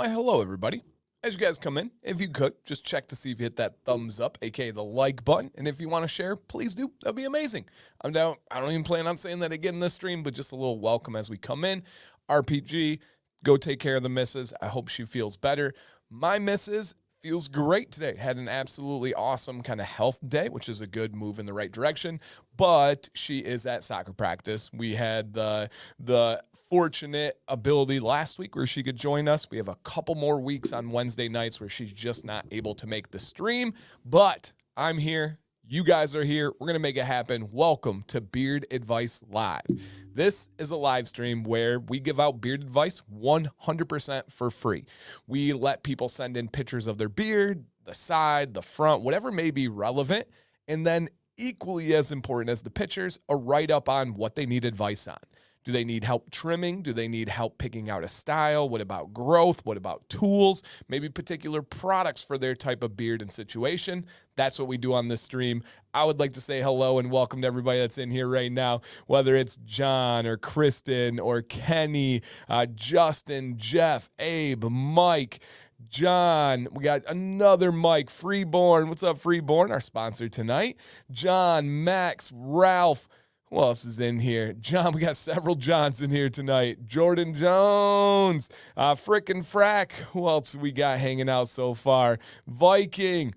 Why, hello, everybody. As you guys come in, if you could, just check to see if you hit that thumbs up, aka the like button. And if you want to share, please do. That'd be amazing. I don't even plan on saying that again in this stream, but just a little welcome as we come in. RPG, go take care of the missus. I hope she feels better. My missus feels great today. Had an absolutely awesome kind of health day, which is a good move in the right direction. But she is at soccer practice. We had the fortunate ability last week where she could join us. We have a couple more weeks on Wednesday nights where she's just not able to make the stream. But I'm here. You guys are here. We're going to make it happen. Welcome to Beard Advice Live. This is a live stream where we give out beard advice 100% for free. We let people send in pictures of their beard, the side, the front, whatever may be relevant. And then equally as important as the pictures, a write-up on what they need advice on. Do they need help trimming? Do they need help picking out a style? What about growth? What about tools? Maybe particular products for their type of beard and situation. That's what we do on this stream. I would like to say hello and welcome to everybody that's in here right now, whether it's John or Kristen or Kenny, Justin, Jeff, Abe, Mike, John. We got another Mike, Freeborn. What's up, Freeborn? Our sponsor tonight. John, Max, Ralph. Who else is in here? John, we got several Johns in here tonight. Jordan Jones, Frickin' Frack. Who else we got hanging out so far? Viking,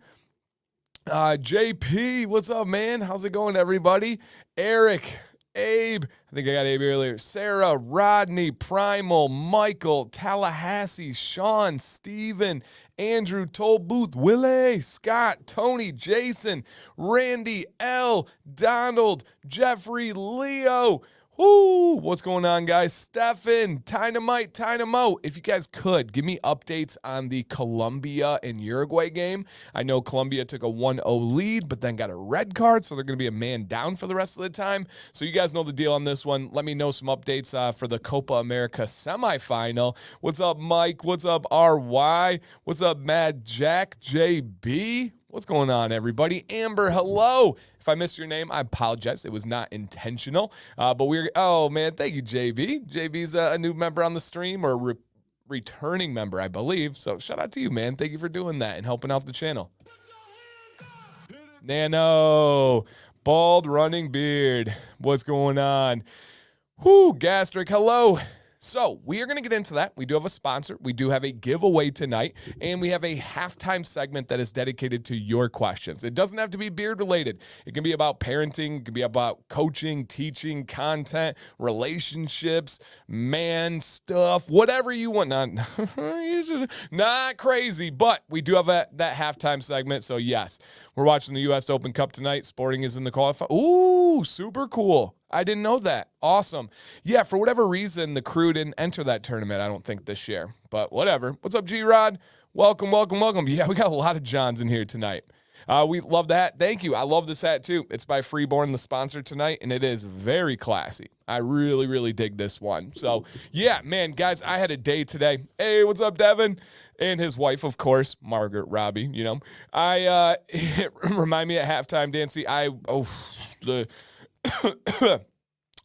JP. What's up, man? How's it going, everybody? Eric, Abe. I think I got Abe earlier. Sarah, Rodney, Primal, Michael, Tallahassee, Sean, Steven, Andrew, Toll Booth, Willie, Scott, Tony, Jason, Randy, L, Donald, Jeffrey, Leo. Woo! What's going on, guys? Stefan, Tynamite, if you guys could, give me updates on the Colombia and Uruguay game. I know Colombia took a 1-0 lead, but then got a red card, so they're going to be a man down for the rest of the time. So you guys know the deal on this one. Let me know some updates for the Copa America semifinal. What's up, Mike? What's up, RY? What's up, Mad Jack JB? What's going on, everybody? Amber, hello. If I missed your name, I apologize. It was not intentional. Oh, man, thank you, JB. JB's a new member on the stream, or returning member, I believe. So shout out to you, man. Thank you for doing that and helping out the channel. Nano, bald running beard. What's going on? Whoo, gastric, hello. So we are going to get into that. We do have a sponsor. We do have a giveaway tonight, and we have a halftime segment that is dedicated to your questions. It doesn't have to be beard related. It can be about parenting. It can be about coaching, teaching, content, relationships, man stuff, whatever you want. Not crazy, but we do have that halftime segment. So yes, we're watching the U.S. Open Cup tonight. Sporting is in the qualifier. Ooh, super cool. I didn't know that. Awesome. Yeah, for whatever reason, the crew didn't enter that tournament, I don't think, this year. But whatever. What's up, G-Rod? Welcome, welcome, welcome. Yeah, we got a lot of Johns in here tonight. We love the hat. Thank you. I love this hat, too. It's by Freeborn, the sponsor tonight, and it is very classy. I really, really dig this one. So, yeah, man, guys, I had a day today. Hey, what's up, Devin? And his wife, of course, Margaret Robbie, you know. Remind me at halftime, Dancy, I'll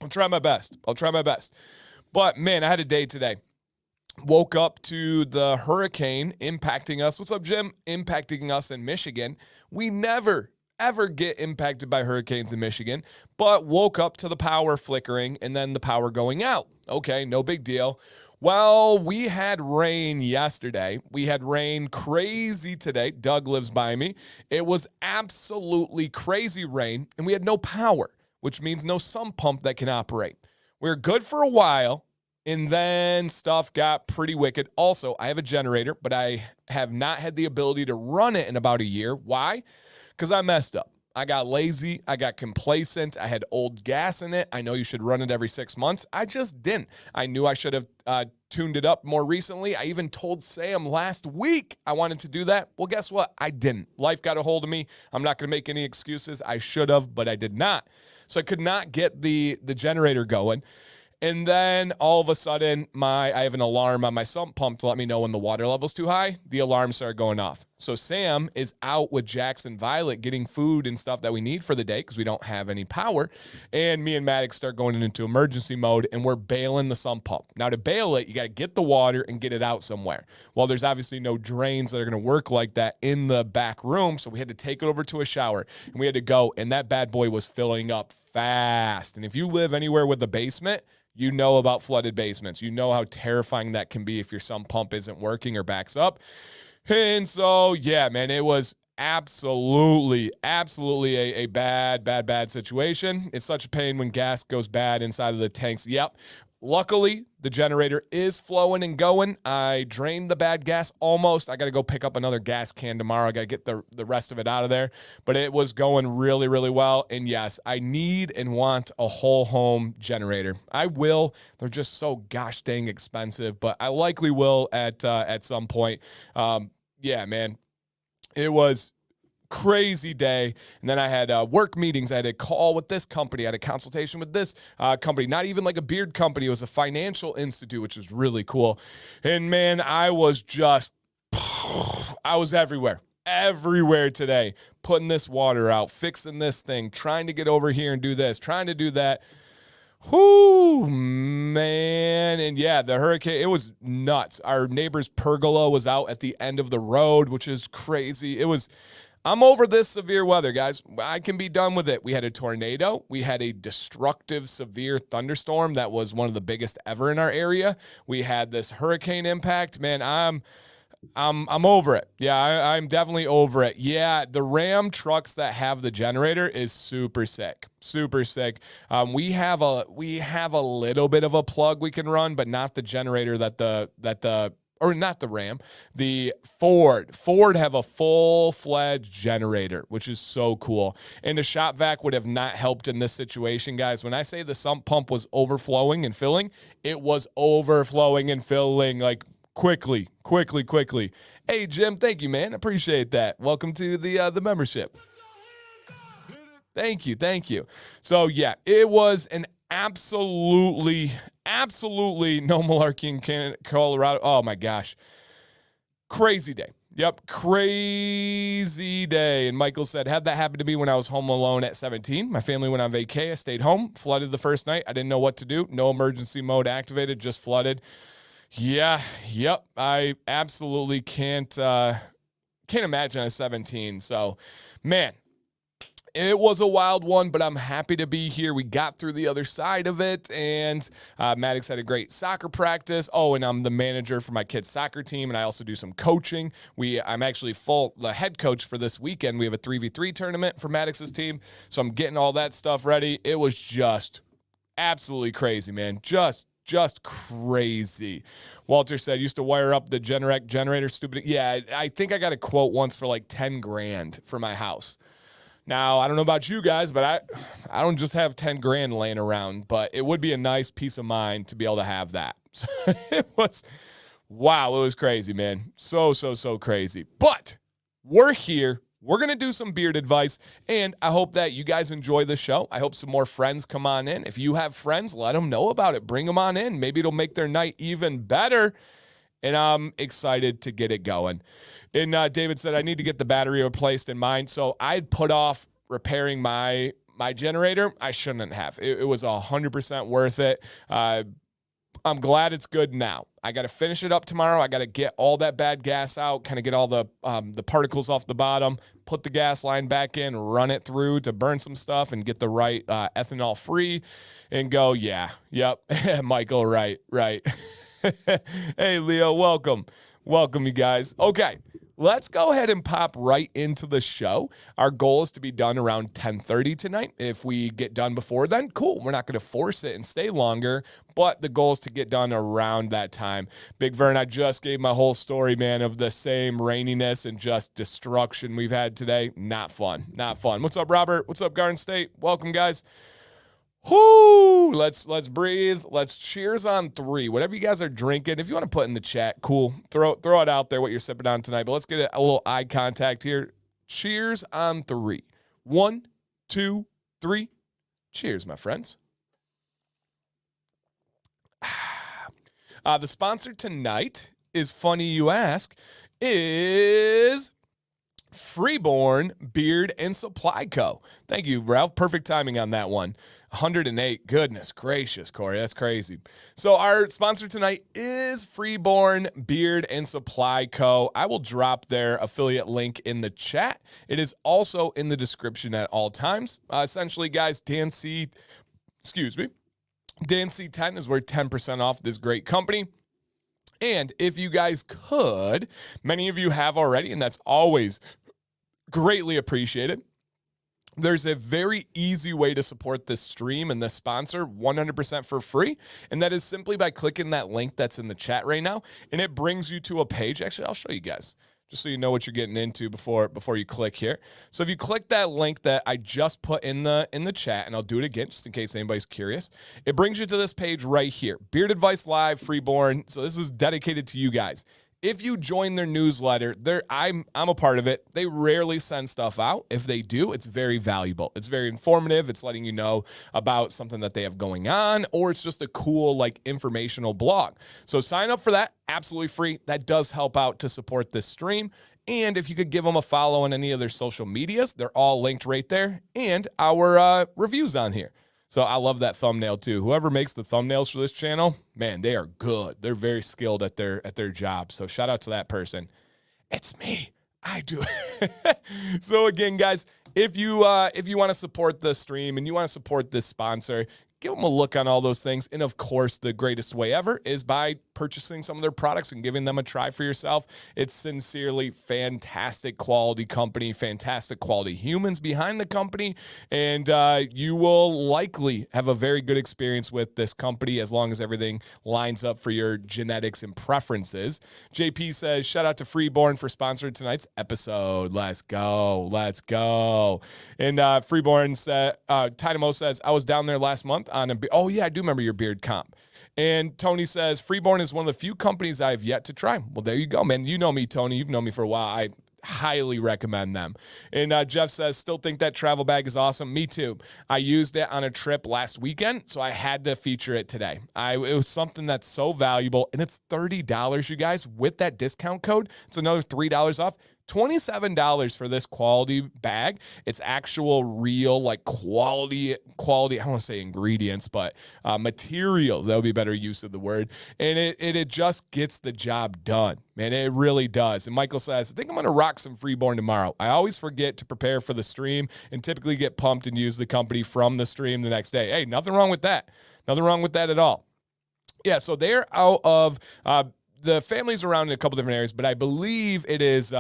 try my best. But, man, I had a day today. Woke up to the hurricane impacting us. What's up, Jim? Impacting us in Michigan. We never, ever get impacted by hurricanes in Michigan, but woke up to the power flickering and then the power going out. Okay, no big deal. Well, we had rain yesterday. We had rain crazy today. Doug lives by me. It was absolutely crazy rain, and we had no power, which means no sump pump that can operate. We were good for a while, and then stuff got pretty wicked. Also, I have a generator, but I have not had the ability to run it in about a year. Why? Because I messed up. I got lazy. I got complacent. I had old gas in it. I know you should run it every 6 months. I just didn't. I knew I should have tuned it up more recently. I even told Sam last week I wanted to do that. Well, guess what? I didn't. Life got a hold of me. I'm not going to make any excuses. I should have, but I did not. So I could not get the generator going. And then all of a sudden, I have an alarm on my sump pump to let me know when the water level's too high. The alarm started going off. So Sam is out with Jackson Violet getting food and stuff that we need for the day because we don't have any power. And me and Maddox start going into emergency mode, and we're bailing the sump pump. Now, to bail it, you got to get the water and get it out somewhere. Well, there's obviously no drains that are going to work like that in the back room, so we had to take it over to a shower, and we had to go, and that bad boy was filling up fast. And if you live anywhere with a basement, you know about flooded basements. You know how terrifying that can be if your sump pump isn't working or backs up. And so, yeah, man, it was absolutely a bad situation. It's such a pain when gas goes bad inside of the tanks. Yep. Luckily, the generator is flowing and going. I drained the bad gas almost. I got to go pick up another gas can tomorrow. I got to get the rest of it out of there. But it was going really, really well. And yes, I need and want a whole home generator. I will. They're just so gosh dang expensive, but I likely will at some point. Yeah, man. It was crazy day. And then I had work meetings. I had a call with this company. I had a consultation with this company, not even like a beard company. It was a financial institute, which was really cool. And man, I was everywhere today, putting this water out, fixing this thing, trying to get over here and do this, trying to do that. Whoo, man. And yeah, the hurricane, it was nuts. Our neighbor's pergola was out at the end of the road, which is crazy. I'm over this severe weather, guys. I can be done with it. We had a tornado. We had a destructive, severe thunderstorm that was one of the biggest ever in our area. We had this hurricane impact. Man, I'm over it. Yeah, I'm definitely over it. Yeah, the Ram trucks that have the generator is super sick. Super sick. We have a little bit of a plug we can run, but not the generator or not the Ram, the Ford. Ford have a full-fledged generator, which is so cool. And the shop vac would have not helped in this situation, guys. When I say the sump pump was overflowing and filling, it was overflowing and filling like quickly. Hey, Jim, thank you, man. Appreciate that. Welcome to the membership. Thank you. So, yeah, it was an absolutely no malarkey in Colorado. Oh, my gosh. Crazy day. Yep, crazy day. And Michael said, had that happened to me when I was home alone at 17. My family went on vacay. I stayed home, flooded the first night. I didn't know what to do. No emergency mode activated, just flooded. Yeah, yep. I absolutely can't imagine at 17. So, man, it was a wild one, but I'm happy to be here. We got through the other side of it, and Maddox had a great soccer practice. Oh, and I'm the manager for my kids' soccer team, and I also do some coaching. I'm actually the head coach for this weekend. We have a 3v3 tournament for Maddox's team, so I'm getting all that stuff ready. It was just absolutely crazy, man. Just crazy. Walter said, used to wire up the generator, stupid. Yeah, I think I got a quote once for like 10 grand for my house. Now, I don't know about you guys, but I don't just have 10 grand laying around, but it would be a nice peace of mind to be able to have that. So it was crazy, man. So crazy. But we're here. We're going to do some beard advice, and I hope that you guys enjoy the show. I hope some more friends come on in. If you have friends, let them know about it. Bring them on in. Maybe it'll make their night even better, and I'm excited to get it going. And David said, I need to get the battery replaced in mine. So I'd put off repairing my generator. I shouldn't have. It was 100% worth it. I'm glad it's good now. I got to finish it up tomorrow. I got to get all that bad gas out, kind of get all the particles off the bottom, put the gas line back in, run it through to burn some stuff and get the right ethanol free and go, yeah, yep. Michael, right. Hey, Leo, welcome, you guys. Okay. Let's go ahead and pop right into the show. Our goal is to be done around 10:30 tonight. If we get done before then, cool. We're not going to force it and stay longer, but the goal is to get done around that time. Big Vern, I just gave my whole story, man, of the same raininess and just destruction we've had today. Not fun. What's up, Robert? What's up, Garden State? Welcome, guys. Whoo! Let's breathe. Let's cheers on 3. Whatever you guys are drinking, if you want to put in the chat, cool. Throw it out there what you're sipping on tonight. But let's get a little eye contact here. Cheers on 3. 1, 2, 3. Cheers, my friends. The sponsor tonight is funny you ask. Is Freeborn Beard and Supply Co. Thank you, Ralph. Perfect timing on that one. 108. Goodness gracious, Corey. That's crazy. So our sponsor tonight is Freeborn Beard and Supply Co. I will drop their affiliate link in the chat. It is also in the description at all times. Essentially, guys, Dan C10 is worth 10% off this great company. And if you guys could, many of you have already, and that's always greatly appreciated. There's a very easy way to support this stream and this sponsor 100% for free. And that is simply by clicking that link that's in the chat right now. And it brings you to a page. Actually, I'll show you guys just so you know what you're getting into before you click here. So if you click that link that I just put in the chat, and I'll do it again just in case anybody's curious, it brings you to this page right here. Beard Advice Live, Freeborn. So this is dedicated to you guys. If you join their newsletter, I'm a part of it. They rarely send stuff out. If they do, it's very valuable. It's very informative. It's letting you know about something that they have going on, or it's just a cool, like, informational blog. So sign up for that. Absolutely free. That does help out to support this stream. And if you could give them a follow on any of their social medias, they're all linked right there. And our reviews on here. So I love that thumbnail too. Whoever makes the thumbnails for this channel, man, they are good. They're very skilled at their job. So shout out to that person. It's me. I do. So again, guys, if you want to support the stream and you want to support this sponsor, give them a look on all those things. And of course, the greatest way ever is by purchasing some of their products and giving them a try for yourself. It's sincerely fantastic quality company, fantastic quality humans behind the company. And you will likely have a very good experience with this company as long as everything lines up for your genetics and preferences. JP says, shout out to Freeborn for sponsoring tonight's episode. Let's go. Let's go. And Freeborn said, Tynamo says, I was down there last month on oh yeah, I do remember your beard comp. And Tony says, Freeborn is one of the few companies I have yet to try. Well, there you go, man. You know me, Tony. You've known me for a while. I highly recommend them. And Jeff says, still think that travel bag is awesome. Me too. I used it on a trip last weekend, so I had to feature it today. It was something that's so valuable, and it's $30, you guys. With that discount code, it's another $3 off. $27 for this quality bag. It's actual real, like, quality, I don't want to say ingredients, but materials. That would be a better use of the word. And it just gets the job done, man. It really does. And Michael says, I think I'm going to rock some Freeborn tomorrow. I always forget to prepare for the stream and typically get pumped and use the company from the stream the next day. Hey, nothing wrong with that. Nothing wrong with that at all. Yeah, so they're out of the family's around in a couple different areas, but I believe it is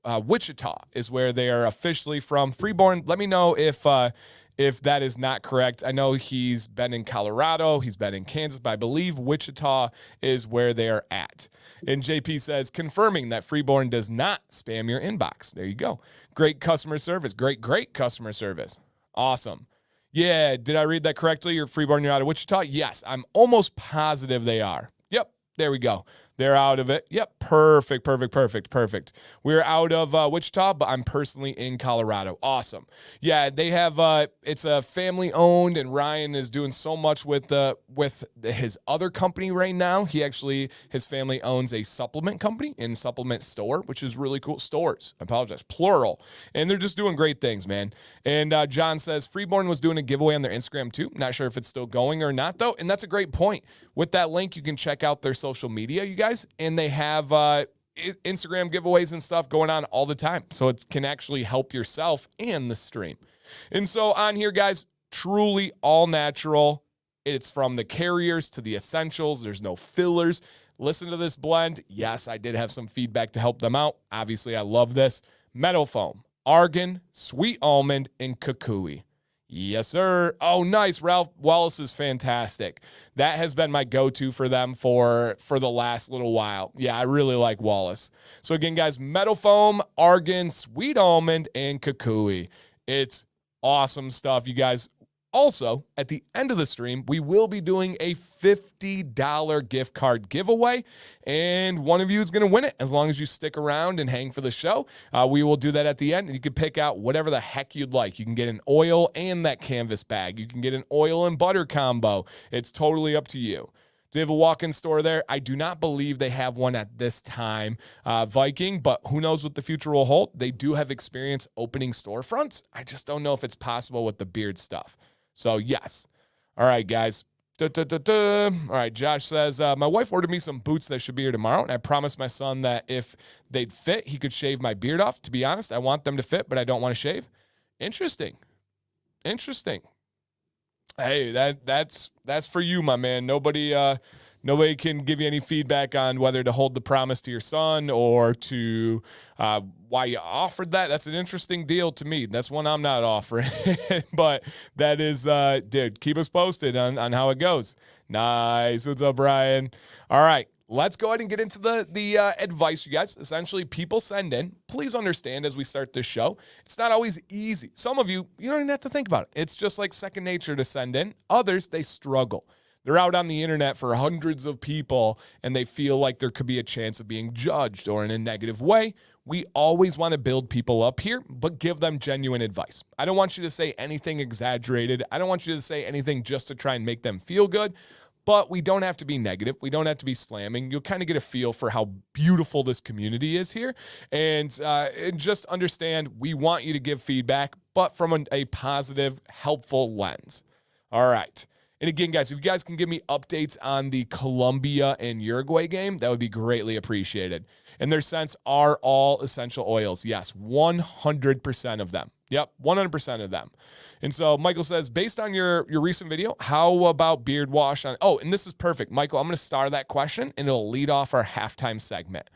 Wichita is where they are officially from. Freeborn, let me know if that is not correct. I know he's been in Colorado, he's been in Kansas, but I believe Wichita is where they're at. And JP says, confirming that Freeborn does not spam your inbox. There you go. Great customer service. Great customer service. Awesome. Yeah, did I read that correctly? You're Freeborn, you're out of Wichita? Yes, I'm almost positive they are. Yep, there we go. They're out of it. Yep, perfect. We're out of Wichita, but I'm personally in Colorado. Awesome. Yeah, they have, it's a family owned, and Ryan is doing so much with his other company right now. His family owns a supplement company and supplement store, which is really cool. Stores, I apologize, plural. And they're just doing great things, man. And John says, Freeborn was doing a giveaway on their Instagram too. Not sure if it's still going or not, though. And that's a great point. With that link, you can check out their social media, you guys, and they have Instagram giveaways and stuff going on all the time. So it can actually help yourself and the stream. And so on here, guys, truly all natural. It's from the carriers to the essentials. There's no fillers. Listen to this blend. Yes, I did have some feedback to help them out. Obviously, I love this. Meadow foam, argan, sweet almond, and kukui. Yes, sir. Oh, nice. Ralph Wallace is fantastic. That has been my go-to for them for the last little while. Yeah, I really like Wallace. So again, guys, meadow foam, argan, sweet almond, and kukui. It's awesome stuff, you guys. Also, at the end of the stream, we will be doing a $50 gift card giveaway, and one of you is going to win it as long as you stick around and hang for the show. We will do that at the end, and you can pick out whatever the heck you'd like. You can get an oil and that canvas bag. You can get an oil and butter combo. It's totally up to you. Do they have a walk-in store there? I do not believe they have one at this time, Viking, but who knows what the future will hold. They do have experience opening storefronts. I just don't know if it's possible with the beard stuff. So, yes. All right, guys. All right, Josh says, my wife ordered me some boots that should be here tomorrow, and I promised my son that if they'd fit, he could shave my beard off. To be honest, I want them to fit, but I don't want to shave. Interesting. Hey, that's for you, my man. Nobody can give you any feedback on whether to hold the promise to your son or to why you offered that. That's an interesting deal to me. That's one I'm not offering. But that is, dude, keep us posted on how it goes. Nice. What's up, Brian? All right. Let's go ahead and get into the advice, you guys. Essentially, people send in. Please understand as we start this show, it's not always easy. Some of you don't even have to think about it. It's just like second nature to send in. Others, they struggle. They're out on the internet for hundreds of people, and they feel like there could be a chance of being judged or in a negative way. We always want to build people up here, but give them genuine advice. I don't want you to say anything exaggerated. I don't want you to say anything just to try and make them feel good. But we don't have to be negative. We don't have to be slamming. You'll kind of get a feel for how beautiful this community is here. And just understand, we want you to give feedback, but from a positive, helpful lens. All right. And again, guys, if you guys can give me updates on the Colombia and Uruguay game, that would be greatly appreciated. And their scents are all essential oils. Yes, 100% of them. Yep, 100% of them. And so Michael says, based on your recent video, how about beard wash on? Oh, and this is perfect. Michael, I'm going to star that question, and it'll lead off our halftime segment.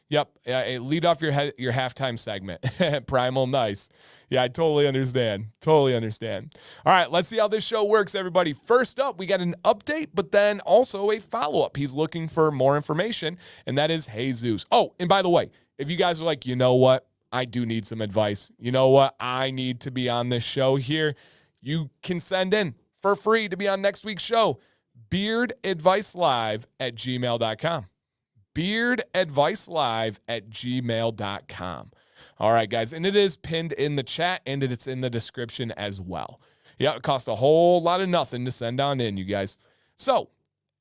Yep, lead off your halftime segment. Primal, nice. Yeah, I totally understand. All right, let's see how this show works, everybody. First up, we got an update, but then also a follow-up. He's looking for more information, and that is Jesus. Oh, and by the way, if you guys are like, you know what? I do need some advice. You know what? I need to be on this show here. You can send in for free to be on next week's show. beardadvicelive@gmail.com. beardadvicelive@gmail.com. All right, guys. And it is pinned in the chat, and it's in the description as well. Yeah, it costs a whole lot of nothing to send on in, you guys. So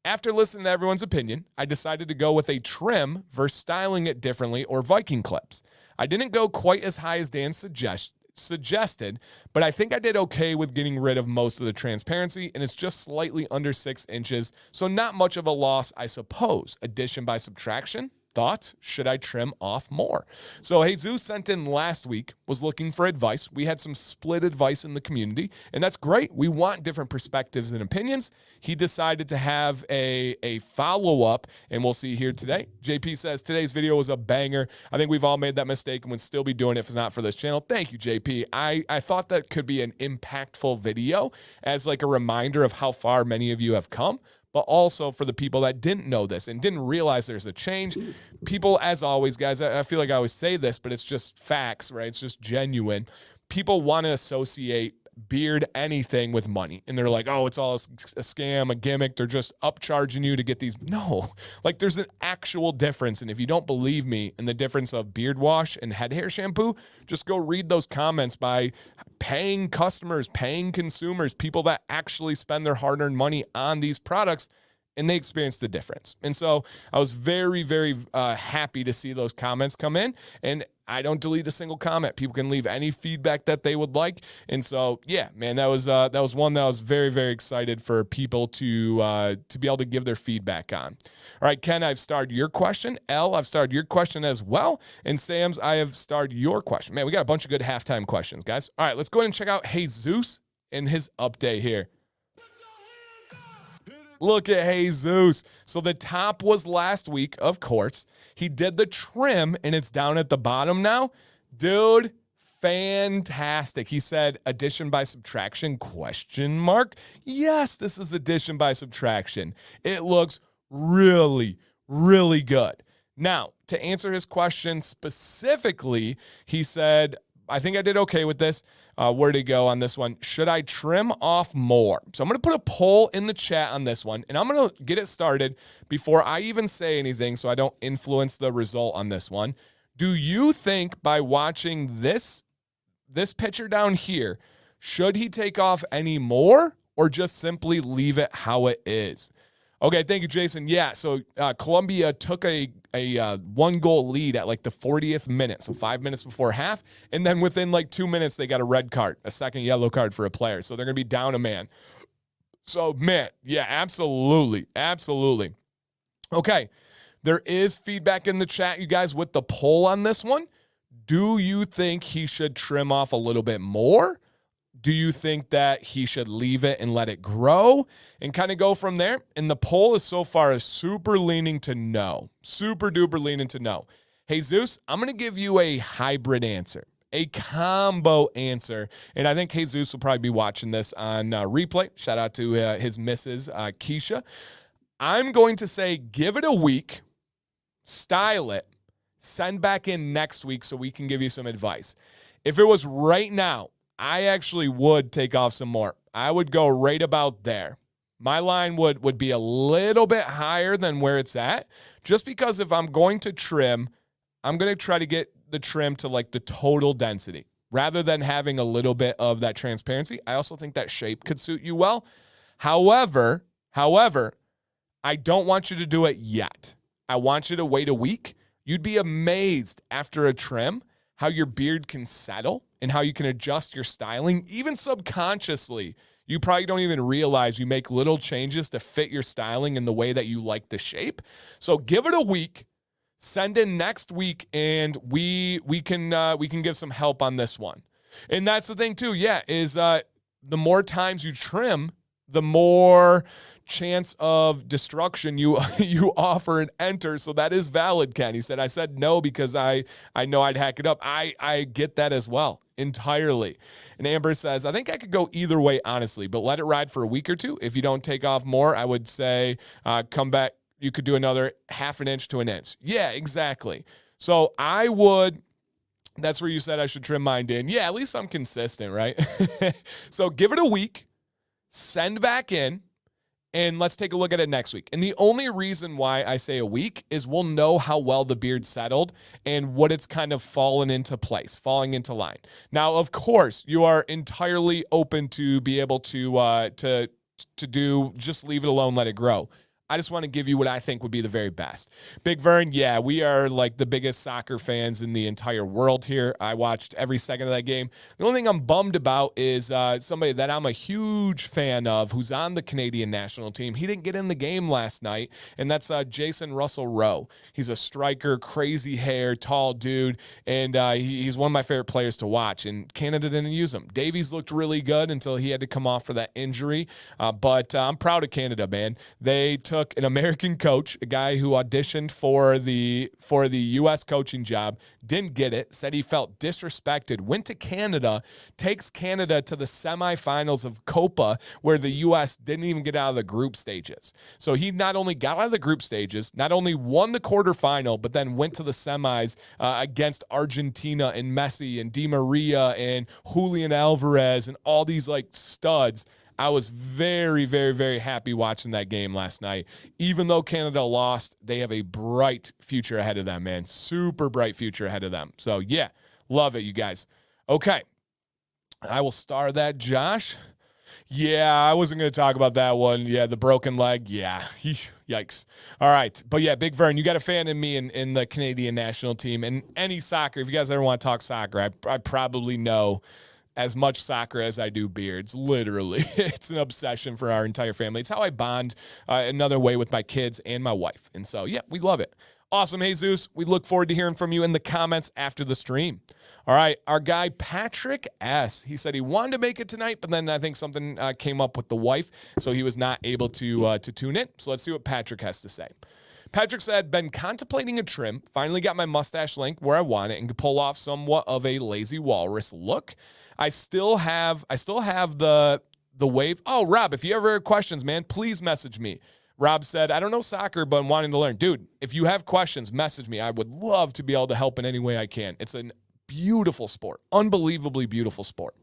after listening to everyone's opinion, I decided to go with a trim versus styling it differently or Viking clips. I didn't go quite as high as Dan suggested, but I think I did okay with getting rid of most of the transparency, and it's just slightly under 6 inches, so not much of a loss, I suppose. Addition by subtraction. Thoughts? Should I trim off more? So Jesus sent in last week, was looking for advice. We had some split advice in the community, and that's great. We want different perspectives and opinions. He decided to have a follow-up, and we'll see here today. JP says, today's video was a banger. I think we've all made that mistake and would still be doing it if it's not for this channel. Thank you, JP. I thought that could be an impactful video as like a reminder of how far many of you have come, but also for the people that didn't know this and didn't realize there's a change. People, as always, guys, I feel like I always say this, but it's just facts, right? It's just genuine. People want to associate beard anything with money. And they're like, oh, it's all a scam, a gimmick. They're just upcharging you to get these. No, like there's an actual difference. And if you don't believe me in the difference of beard wash and head hair shampoo, just go read those comments by paying customers, paying consumers, people that actually spend their hard-earned money on these products, and they experienced the difference. And so I was very, very happy to see those comments come in. And I don't delete a single comment. People can leave any feedback that they would like. And so, yeah, man, that was one that I was very, very excited for people to be able to give their feedback on. All right, Ken, I've starred your question. Elle, I've starred your question as well. And Sam's, I have starred your question. Man, we got a bunch of good halftime questions, guys. All right, let's go ahead and check out Jesus and his update here. Look at Jesus. So the top was last week, of course. He did the trim, and it's down at the bottom now. Dude, fantastic. He said addition by subtraction, ? Yes, this is addition by subtraction. It looks really, really good. Now, to answer his question specifically, he said, I think I did okay with this. Where'd he go on this one? Should I trim off more? So I'm going to put a poll in the chat on this one, and I'm going to get it started before I even say anything so I don't influence the result on this one. Do you think by watching this picture down here, should he take off any more or just simply leave it how it is? Okay, thank you, Jason. Yeah, so Columbia took a 1-goal lead at like the 40th minute, so 5 minutes before half, and then within like 2 minutes, they got a red card, a second yellow card for a player, so they're going to be down a man. So, man, yeah, absolutely, absolutely. Okay, there is feedback in the chat, you guys, with the poll on this one. Do you think he should trim off a little bit more? Do you think that he should leave it and let it grow and kind of go from there? And the poll is so far super leaning to no. Super duper leaning to no. Hey, Zeus, I'm going to give you a hybrid answer, a combo answer. And I think Jesus will probably be watching this on replay. Shout out to his missus, Keisha. I'm going to say give it a week, style it, send back in next week so we can give you some advice. If it was right now, I actually would take off some more. I would go right about there. My line would be a little bit higher than where it's at, just because if I'm going to trim, I'm going to try to get the trim to like the total density rather than having a little bit of that transparency. I also think that shape could suit you well. However, I don't want you to do it yet. I want you to wait a week. You'd be amazed after a trim how your beard can settle and how you can adjust your styling, even subconsciously. You probably don't even realize you make little changes to fit your styling in the way that you like the shape. So give it a week, send in next week, and we can give some help on this one. And that's the thing too, is the more times you trim, the more chance of destruction you offer and enter. So that is valid, Ken. He said, I said no because I know I'd hack it up. I get that as well entirely. And Amber says, I think I could go either way, honestly, but let it ride for a week or two. If you don't take off more, I would say come back. You could do another 1/2 inch to an inch. Yeah, exactly. So I would. That's where you said I should trim mine in. Yeah, at least I'm consistent, right? So give it a week, send back in, and let's take a look at it next week. And the only reason why I say a week is we'll know how well the beard settled and what it's kind of fallen into place, falling into line. Now, of course, you are entirely open to be able to do just leave it alone, let it grow. I just want to give you what I think would be the very best. Big Vern, yeah, we are like the biggest soccer fans in the entire world here. I watched every second of that game. The only thing I'm bummed about is somebody that I'm a huge fan of who's on the Canadian national team. He didn't get in the game last night, and that's Jason Russell Rowe. He's a striker, crazy hair, tall dude, and he's one of my favorite players to watch, and Canada didn't use him. Davies looked really good until he had to come off for that injury, but I'm proud of Canada, man. They took an American coach, a guy who auditioned for the U.S. coaching job, didn't get it, said he felt disrespected, went to Canada, takes Canada to the semifinals of Copa, where the U.S. didn't even get out of the group stages. So he not only got out of the group stages, not only won the quarterfinal, but then went to the semis against Argentina and Messi and Di Maria and Julian Alvarez and all these like studs. I was very, very, very happy watching that game last night. Even though Canada lost, they have a bright future ahead of them, man. Super bright future ahead of them. So, yeah, love it, you guys. Okay, I will star that, Josh. Yeah, I wasn't going to talk about that one. Yeah, the broken leg. Yeah, yikes. All right. But, yeah, Big Vern, you got a fan in me in the Canadian national team. And any soccer, if you guys ever want to talk soccer, I probably know as much soccer as I do beards, literally. It's an obsession for our entire family. It's how I bond another way with my kids and my wife. And so, yeah, we love it. Awesome, Jesus. We look forward to hearing from you in the comments after the stream. All right, our guy Patrick S., he said he wanted to make it tonight, but then I think something came up with the wife, so he was not able to tune in. So let's see what Patrick has to say. Patrick said, been contemplating a trim, finally got my mustache length where I want it and could pull off somewhat of a lazy walrus look. I still have the wave. Oh, Rob, if you ever have questions, man, please message me. Rob said, I don't know soccer, but I'm wanting to learn. Dude, if you have questions, message me. I would love to be able to help in any way I can. It's a beautiful sport, unbelievably beautiful sport.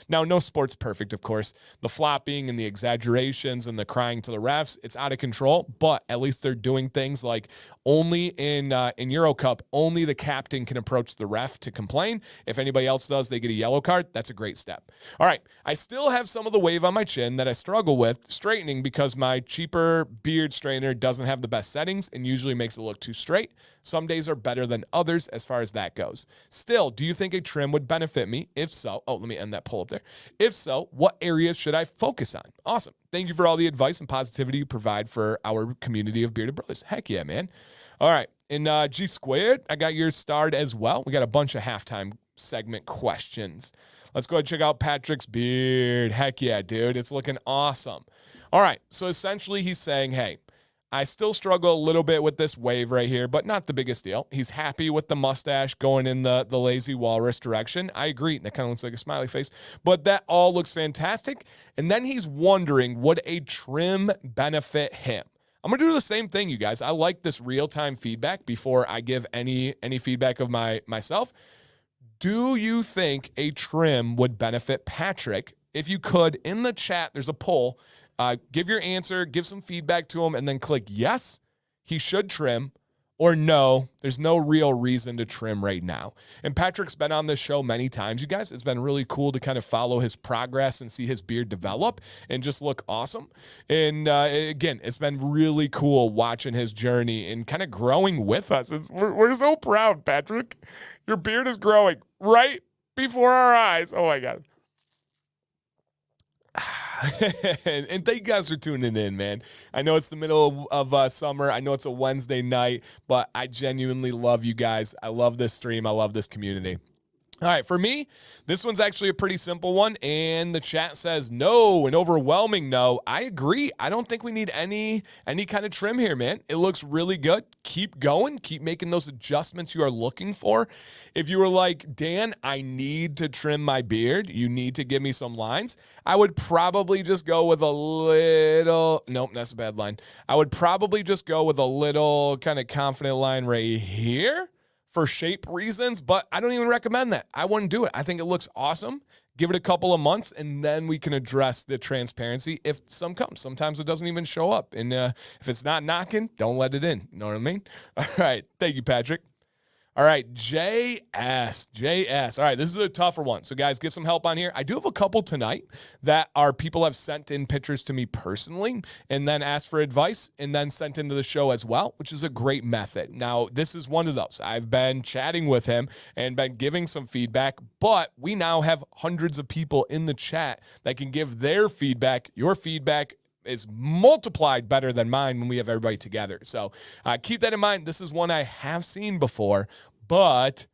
Now, no sport's perfect, of course. The flopping and the exaggerations and the crying to the refs, it's out of control, but at least they're doing things like only in Euro Cup, only the captain can approach the ref to complain. If anybody else does, they get a yellow card. That's a great step. All right, I still have some of the wave on my chin that I struggle with straightening because my cheaper beard straightener doesn't have the best settings and usually makes it look too straight. Some days are better than others as far as that goes. Still, do you think a trim would benefit me? If so, let me end that poll up there. If so, what areas should I focus on? Awesome. Thank you for all the advice and positivity you provide for our community of bearded brothers. Heck yeah, man. All right. In G Squared, I got yours starred as well. We got a bunch of halftime segment questions. Let's go ahead and check out Patrick's beard. Heck yeah, dude. It's looking awesome. All right. So essentially he's saying, hey, I still struggle a little bit with this wave right here, but not the biggest deal. He's happy with the mustache going in the lazy walrus direction. I agree. That kind of looks like a smiley face, but that all looks fantastic. And then he's wondering, would a trim benefit him? I'm going to do the same thing, you guys. I like this real-time feedback before I give any feedback of myself. Do you think a trim would benefit Patrick? If you could, in the chat, there's a poll. Give your answer, give some feedback to him, and then click yes, he should trim, or no, there's no real reason to trim right now. And Patrick's been on this show many times, you guys. It's been really cool to kind of follow his progress and see his beard develop and just look awesome. And again, it's been really cool watching his journey and kind of growing with us. We're so proud, Patrick. Your beard is growing right before our eyes. Oh, my God. And thank you guys for tuning in, man. I know it's the middle of summer. I know it's a Wednesday night, but I genuinely love you guys. I love this stream. I love this community. All right, for me, this one's actually a pretty simple one, and the chat says no, an overwhelming no. I agree. I don't think we need any kind of trim here, man. It looks really good. Keep going. Keep making those adjustments you are looking for. If you were like, Dan, I need to trim my beard, you need to give me some lines, I would probably just go with a little, nope, that's a bad line. I would probably just go with a little kind of confident line right here for shape reasons, but I don't even recommend that. I wouldn't do it. I think it looks awesome. Give it a couple of months, and then we can address the transparency if some comes. Sometimes it doesn't even show up, and if it's not knocking, don't let it in. You know what I mean? All right. Thank you, Patrick. All right, JS. All right, this is a tougher one. So, guys, get some help on here. I do have a couple tonight that are people have sent in pictures to me personally and then asked for advice and then sent into the show as well, which is a great method. Now, this is one of those. I've been chatting with him and been giving some feedback, but we now have hundreds of people in the chat that can give their feedback. Your feedback is multiplied better than mine when we have everybody together. So keep that in mind. This is one I have seen before, but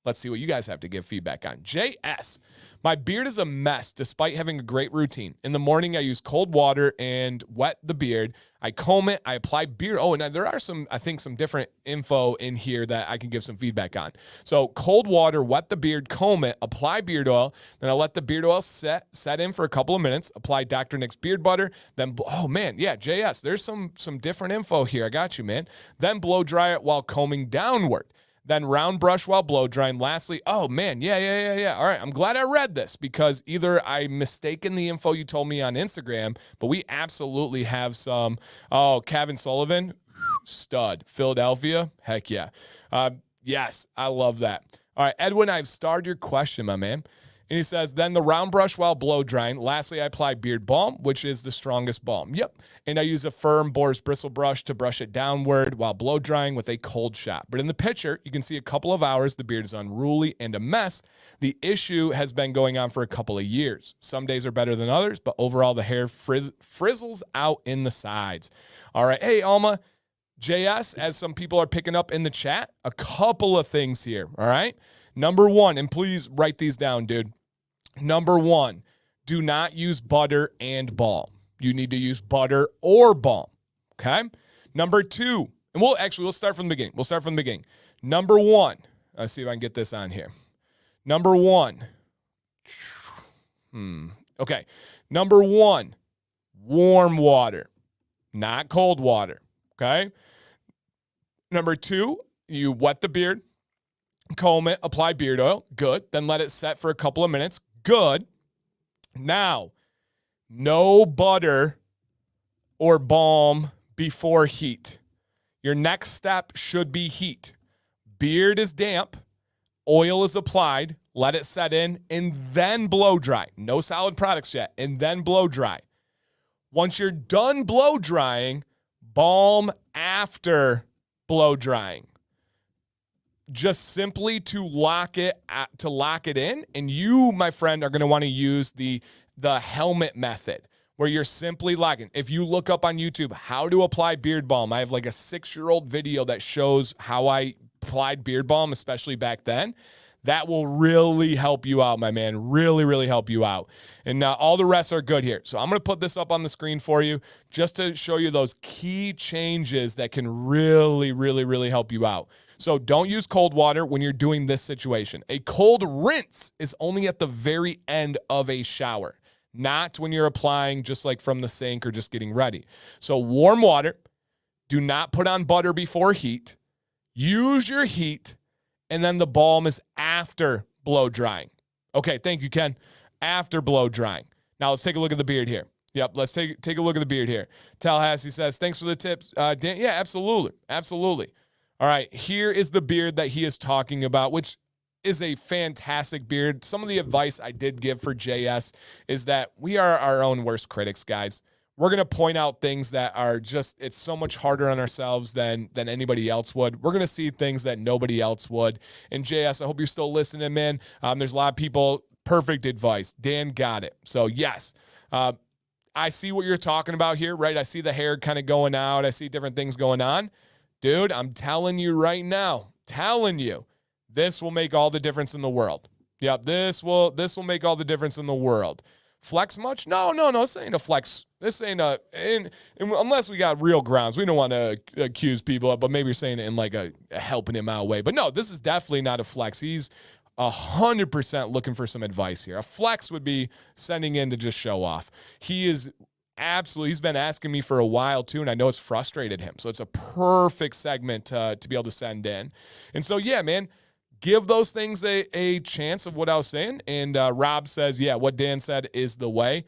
let's see what you guys have to give feedback on. JS, my beard is a mess despite having a great routine. In the morning, I use cold water and wet the beard. I comb it. I apply beard. Oh, and there are some different info in here that I can give some feedback on. So cold water, wet the beard, comb it, apply beard oil. Then I let the beard oil set in for a couple of minutes. Apply Dr. Nick's beard butter. Then, oh man, yeah, JS, there's some different info here. I got you, man. Then blow dry it while combing downward. Then round brush while blow drying. Lastly, oh man, yeah. All right, I'm glad I read this because either I mistaken the info you told me on Instagram, but we absolutely have some. Oh, Kevin Sullivan, stud. Philadelphia, heck yeah. Yes, I love that. All right, Edwin, I've starred your question, my man. And he says, then the round brush while blow drying. Lastly, I apply beard balm, which is the strongest balm. Yep. And I use a firm Boar's bristle brush to brush it downward while blow drying with a cold shot. But in the picture, you can see a couple of hours, the beard is unruly and a mess. The issue has been going on for a couple of years. Some days are better than others, but overall the hair frizzles out in the sides. All right. Hey, Alma, JS, as some people are picking up in the chat, a couple of things here. All right. Number one, and please write these down, dude. Number one, do not use butter and balm. You need to use butter or balm, okay? Number two, and we'll start from the beginning. Number one, let's see if I can get this on here. Number one, okay. Number one, warm water, not cold water, okay? Number two, you wet the beard, comb it, apply beard oil, good. Then let it set for a couple of minutes, good. Now, no butter or balm before heat. Your next step should be heat. Beard is damp, oil is applied, let it set in, and then blow dry. No solid products yet, and then blow dry. Once you're done blow drying, balm after blow drying. Just simply to lock it in, and you, my friend, are going to want to use the helmet method, where you're simply locking. If you look up on YouTube how to apply beard balm, I have like a 6-year-old video that shows how I applied beard balm, especially back then. That will really help you out, my man. Really, really help you out. And all the rest are good here. So I'm going to put this up on the screen for you just to show you those key changes that can really, really, really help you out. So don't use cold water when you're doing this situation. A cold rinse is only at the very end of a shower, not when you're applying just like from the sink or just getting ready. So warm water. Do not put on butter before heat. Use your heat. And then the balm is after blow drying. Okay, thank you, Ken. After blow drying. Now let's take a look at the beard here. Yep, let's take a look at the beard here. Tallahassee says, thanks for the tips. Dan, yeah, absolutely. Absolutely. All right, here is the beard that he is talking about, which is a fantastic beard. Some of the advice I did give for JS is that we are our own worst critics, guys. We're going to point out things that are just, it's so much harder on ourselves than anybody else would. We're going to see things that nobody else would. And JS, I hope you're still listening, man. There's a lot of people, perfect advice. Dan got it. So yes, I see what you're talking about here, right? I see the hair kind of going out. I see different things going on. Dude, I'm telling you right now, this will make all the difference in the world. Yep, this will make all the difference in the world. Flex much? No. This ain't a flex. This ain't unless we got real grounds. We don't want to accuse people, but maybe you're saying it in like a helping him out way. But no, this is definitely not a flex. He's 100% looking for some advice here. A flex would be sending in to just show off. He's been asking me for a while too, and I know it's frustrated him. So it's a perfect segment to be able to send in. And so, yeah, man, give those things a chance of what I was saying. And Rob says, yeah, what Dan said is the way.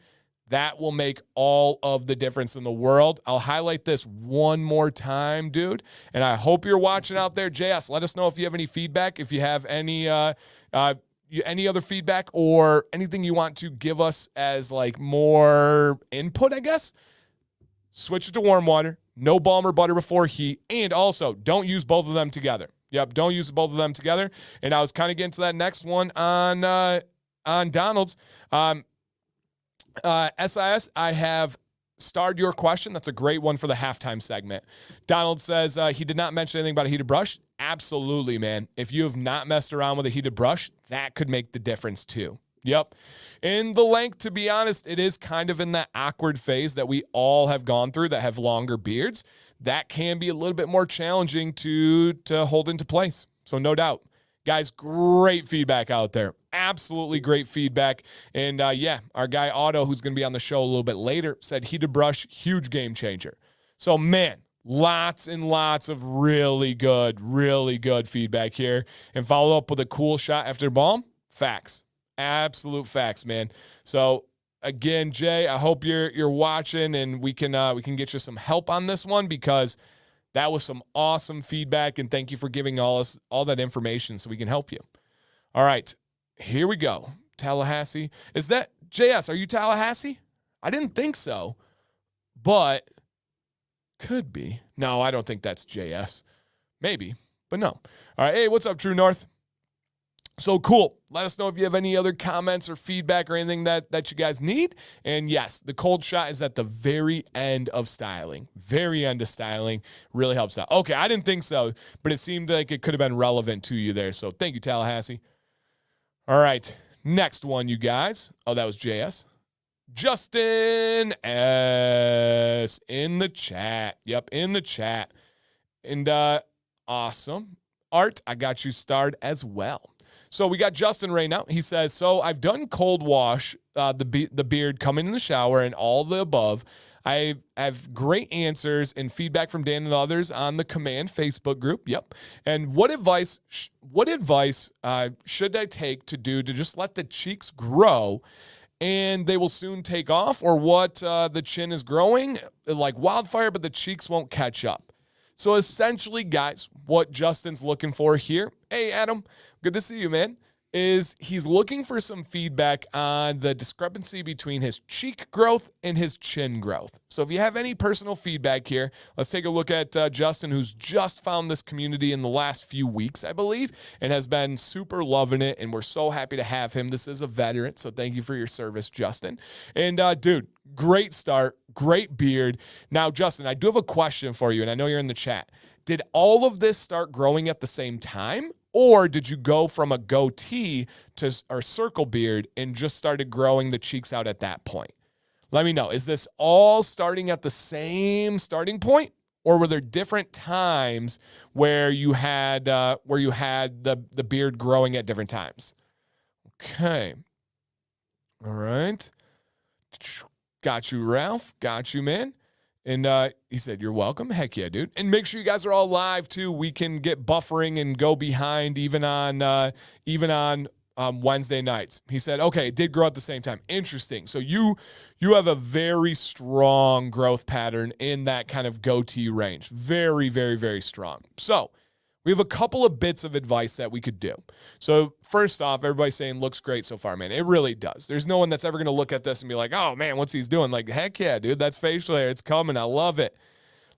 That will make all of the difference in the world. I'll highlight this one more time, dude. And I hope you're watching out there. JS, let us know if you have any feedback, if you have any other feedback or anything you want to give us as like more input, I guess. Switch it to warm water. No balm or butter before heat. And also, don't use both of them together. Yep, don't use both of them together. And I was kind of getting to that next one on Donald's. SIS, I have starred your question. That's a great one for the halftime segment. Donald says he did not mention anything about a heated brush. Absolutely, man. If you have not messed around with a heated brush, that could make the difference too. Yep. In the length, to be honest, it is kind of in that awkward phase that we all have gone through that have longer beards. That can be a little bit more challenging to hold into place. So no doubt. Guys, great feedback out there. Absolutely great feedback. And yeah, our guy Otto, who's going to be on the show a little bit later, said heated brush, huge game changer. So man, lots and lots of really good feedback here. And follow up with a cool shot after balm. Facts. Absolute facts, man. So again, Jay, I hope you're watching and we can get you some help on this one because that was some awesome feedback, and thank you for giving all that information so we can help you. All right, here we go. Tallahassee. Is that JS? Are you Tallahassee? I didn't think so, but could be. No, I don't think that's JS. Maybe, but no. All right, hey, what's up, True North? So cool. Let us know if you have any other comments or feedback or anything that you guys need. And yes, the cold shot is at the very end of styling. Very end of styling. Really helps out. Okay, I didn't think so, but it seemed like it could have been relevant to you there. So thank you, Tallahassee. All right, next one, you guys. Oh, that was JS. Justin S. in the chat. Yep, in the chat. And awesome. Art, I got you starred as well. So we got Justin right now. He says, so I've done cold wash, the beard coming in the shower and all the above. I have great answers and feedback from Dan and others on the Command Facebook group. Yep. And what advice should I take to do to just let the cheeks grow and they will soon take off, or what, the chin is growing like wildfire, but the cheeks won't catch up. So essentially, guys, what Justin's looking for here, hey, Adam, good to see you, man, is he's looking for some feedback on the discrepancy between his cheek growth and his chin growth. So if you have any personal feedback here, let's take a look at Justin, who's just found this community in the last few weeks, I believe, and has been super loving it, and we're so happy to have him. This is a veteran, so thank you for your service, Justin. And dude, great start, great beard. Now, Justin, I do have a question for you, and I know you're in the chat. Did all of this start growing at the same time? Or did you go from a goatee to or circle beard and just started growing the cheeks out at that point? Let me know. Is this all starting at the same starting point, or were there different times where you had the beard growing at different times? Okay. All right. Got you, Ralph. Got you, man. And he said, you're welcome. Heck yeah, dude. And make sure you guys are all live, too. We can get buffering and go behind even on Wednesday nights. He said, okay, it did grow at the same time. Interesting. So you have a very strong growth pattern in that kind of goatee range. Very, very, very strong. So we have a couple of bits of advice that we could do. So first off, everybody's saying looks great so far, man. It really does. There's no one that's ever going to look at this and be like, oh, man, what's he's doing? Like, heck yeah, dude, that's facial hair. It's coming. I love it.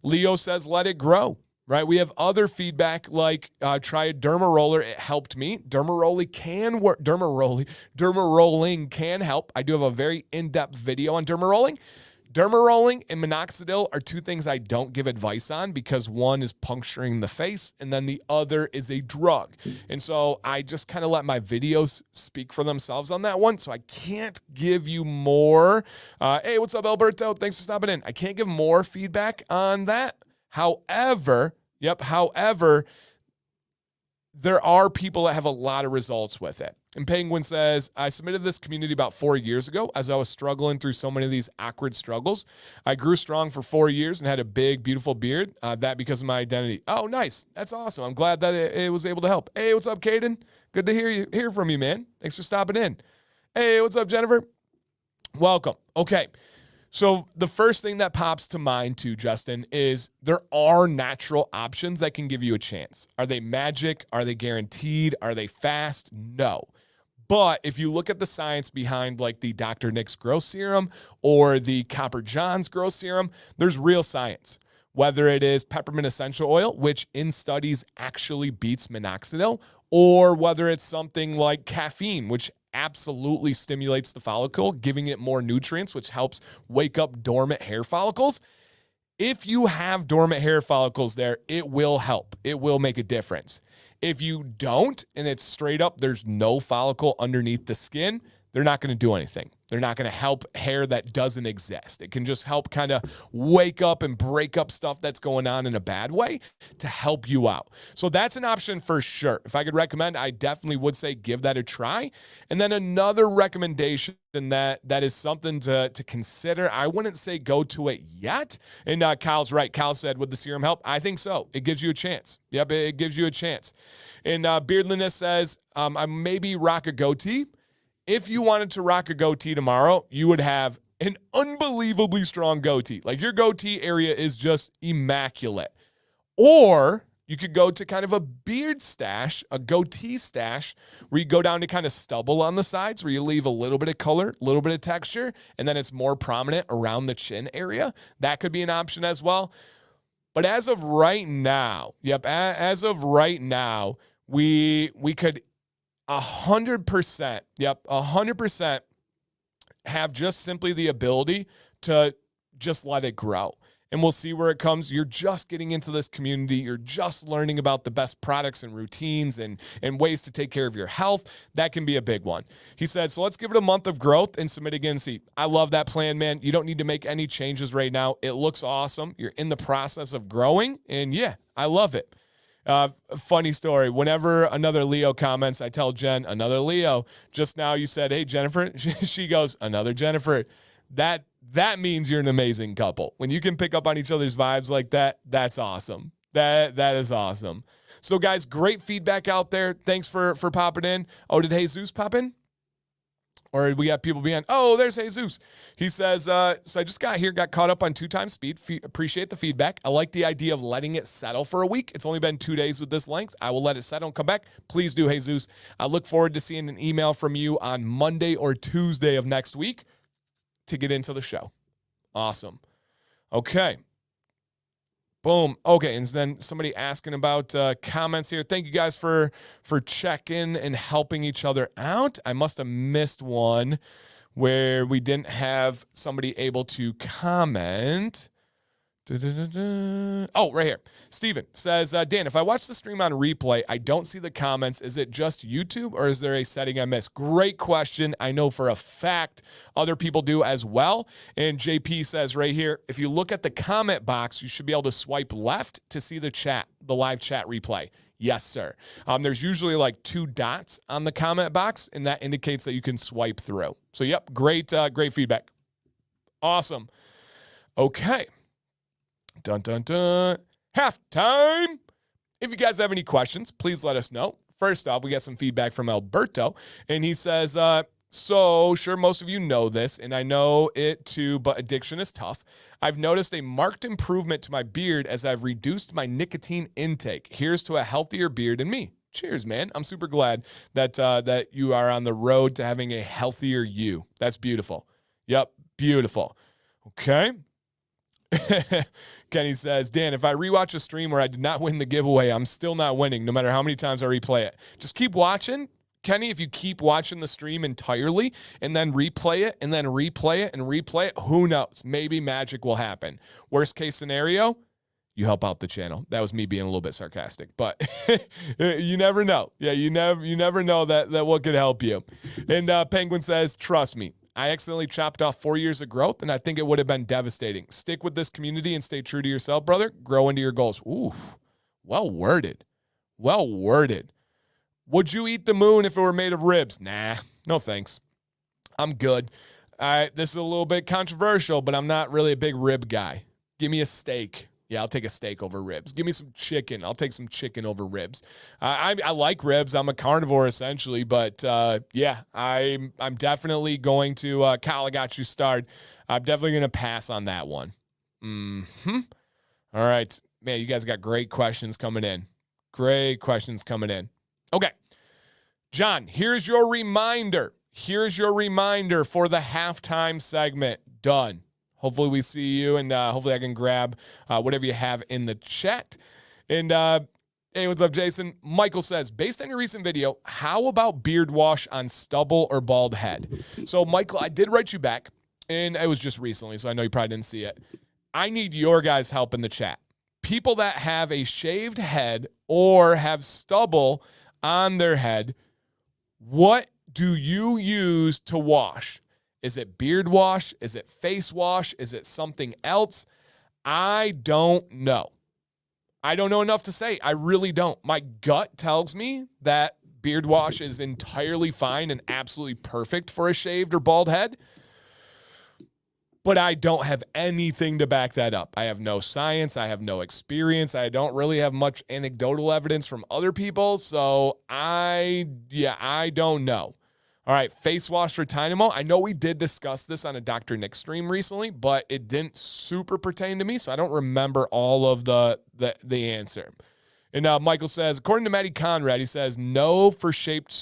Leo says let it grow, right? We have other feedback like try a derma roller. It helped me. Derma rolling can work. Derma rolling can help. I do have a very in-depth video on derma rolling. Derma rolling and minoxidil are two things I don't give advice on because one is puncturing the face and then the other is a drug. And so I just kind of let my videos speak for themselves on that one. So I can't give you more. Hey, what's up, Alberto? Thanks for stopping in. I can't give more feedback on that. However, there are people that have a lot of results with it. And Penguin says, I submitted this community about 4 years ago as I was struggling through so many of these awkward struggles. I grew strong for 4 years and had a big, beautiful beard. That because of my identity. Oh, nice. That's awesome. I'm glad that it was able to help. Hey, what's up, Caden? Good to hear from you, man. Thanks for stopping in. Hey, what's up, Jennifer? Welcome. Okay. So the first thing that pops to mind too, Justin, is there are natural options that can give you a chance. Are they magic? Are they guaranteed? Are they fast? No. But if you look at the science behind like the Dr. Nick's growth serum or the Copper John's growth serum, there's real science. Whether it is peppermint essential oil, which in studies actually beats minoxidil, or whether it's something like caffeine, which absolutely stimulates the follicle, giving it more nutrients, which helps wake up dormant hair follicles. If you have dormant hair follicles there, it will help. It will make a difference. If you don't, and it's straight up, there's no follicle underneath the skin, they're not going to do anything. They're not going to help hair that doesn't exist. It can just help kind of wake up and break up stuff that's going on in a bad way to help you out. So that's an option for sure. If I could recommend, I definitely would say give that a try. And then another recommendation that is something to consider. I wouldn't say go to it yet. And Kyle's right. Kyle said, would the serum help? I think so. It gives you a chance. Yep, it gives you a chance. And Beardliness says, I maybe rock a goatee. If you wanted to rock a goatee tomorrow, you would have an unbelievably strong goatee. Like your goatee area is just immaculate. Or you could go to kind of a beard stash, a goatee stash, where you go down to kind of stubble on the sides, where you leave a little bit of color, a little bit of texture, and then it's more prominent around the chin area. That could be an option as well. But as of right now, as of right now, we could 100% have just simply the ability to just let it grow. And we'll see where it comes. You're just getting into this community. You're just learning about the best products and routines and ways to take care of your health. That can be a big one. He said, so let's give it a month of growth and submit again. See, I love that plan, man. You don't need to make any changes right now. It looks awesome. You're in the process of growing. And yeah, I love it. Funny story. Whenever another Leo comments, I tell Jen, another Leo. Just now you said, hey, Jennifer. She goes, another Jennifer. That means you're an amazing couple. When you can pick up on each other's vibes like that, that's awesome. That is awesome. So, guys, great feedback out there. Thanks for popping in. Oh, did Jesus pop in? Or we got people being, oh, there's Jesus. He says, so I just got here, got caught up on 2 times speed. Appreciate the feedback. I like the idea of letting it settle for a week. It's only been 2 days with this length. I will let it settle and come back. Please do, Jesus. I look forward to seeing an email from you on Monday or Tuesday of next week to get into the show. Awesome. Okay. Boom. Okay, and then somebody asking about comments here. Thank you guys for checking and helping each other out. I must have missed one where we didn't have somebody able to comment. Oh, right here. Steven says, Dan, if I watch the stream on replay, I don't see the comments. Is it just YouTube or is there a setting I missed? Great question. I know for a fact other people do as well. And JP says right here, if you look at the comment box, you should be able to swipe left to see the live chat replay. Yes, sir. There's usually like 2 dots on the comment box, and that indicates that you can swipe through. So, yep, great feedback. Awesome. Okay. Dun, dun, dun. Halftime. If you guys have any questions, please let us know. First off, we got some feedback from Alberto, and he says, so sure, most of you know this, and I know it too, but addiction is tough. I've noticed a marked improvement to my beard as I've reduced my nicotine intake. Here's to a healthier beard and me. Cheers, man. I'm super glad that you are on the road to having a healthier you. That's beautiful. Yep, beautiful. Okay. Kenny says, Dan, if I rewatch a stream where I did not win the giveaway, I'm still not winning, no matter how many times I replay it. Just keep watching. Kenny, if you keep watching the stream entirely and then replay it and then replay it and replay it, who knows? Maybe magic will happen. Worst case scenario, you help out the channel. That was me being a little bit sarcastic, but you never know. Yeah, you never know that what could help you. And Penguin says, trust me. I accidentally chopped off 4 years of growth, and I think it would have been devastating. Stick with this community and stay true to yourself, brother. Grow into your goals. Ooh, well worded. Well worded. Would you eat the moon if it were made of ribs? Nah, no thanks. I'm good. This is a little bit controversial, but I'm not really a big rib guy. Give me a steak. Yeah, I'll take a steak over ribs. Give me some chicken. I'll take some chicken over ribs. I like ribs. I'm a carnivore essentially, but yeah, I'm definitely going to. Kyle, I got you started. I'm definitely going to pass on that one. All right, man. You guys got great questions coming in. Great questions coming in. Okay, John. Here's your reminder. Here's your reminder for the halftime segment. Done. Hopefully we see you, and hopefully I can grab whatever you have in the chat. And hey, what's up, Jason? Michael says, based on your recent video, how about beard wash on stubble or bald head? So, Michael, I did write you back, and it was just recently, so I know you probably didn't see it. I need your guys' help in the chat. People that have a shaved head or have stubble on their head, what do you use to wash? Is it beard wash? Is it face wash? Is it something else? I don't know. I don't know enough to say. I really don't. My gut tells me that beard wash is entirely fine and absolutely perfect for a shaved or bald head. But I don't have anything to back that up. I have no science. I have no experience. I don't really have much anecdotal evidence from other people. So I don't know. All right, face wash for Dynamo. I know we did discuss this on a Dr. Nick stream recently, but it didn't super pertain to me, so I don't remember all of the answer. And Michael says, according to Matty Conrad, he says no for shaped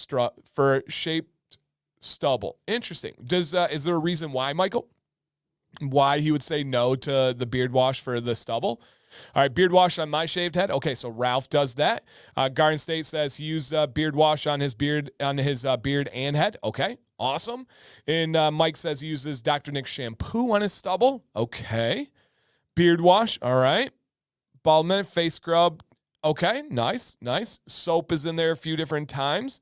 stubble. Interesting. Is there a reason why, Michael? Why he would say no to the beard wash for the stubble? All right, beard wash on my shaved head. Okay, so Ralph does that. Garden State says he used beard wash on his beard and head. Okay, awesome. And Mike says he uses Dr. Nick shampoo on his stubble. Okay. Beard wash. All right. Bald man, face scrub. Okay, nice. Soap is in there a few different times.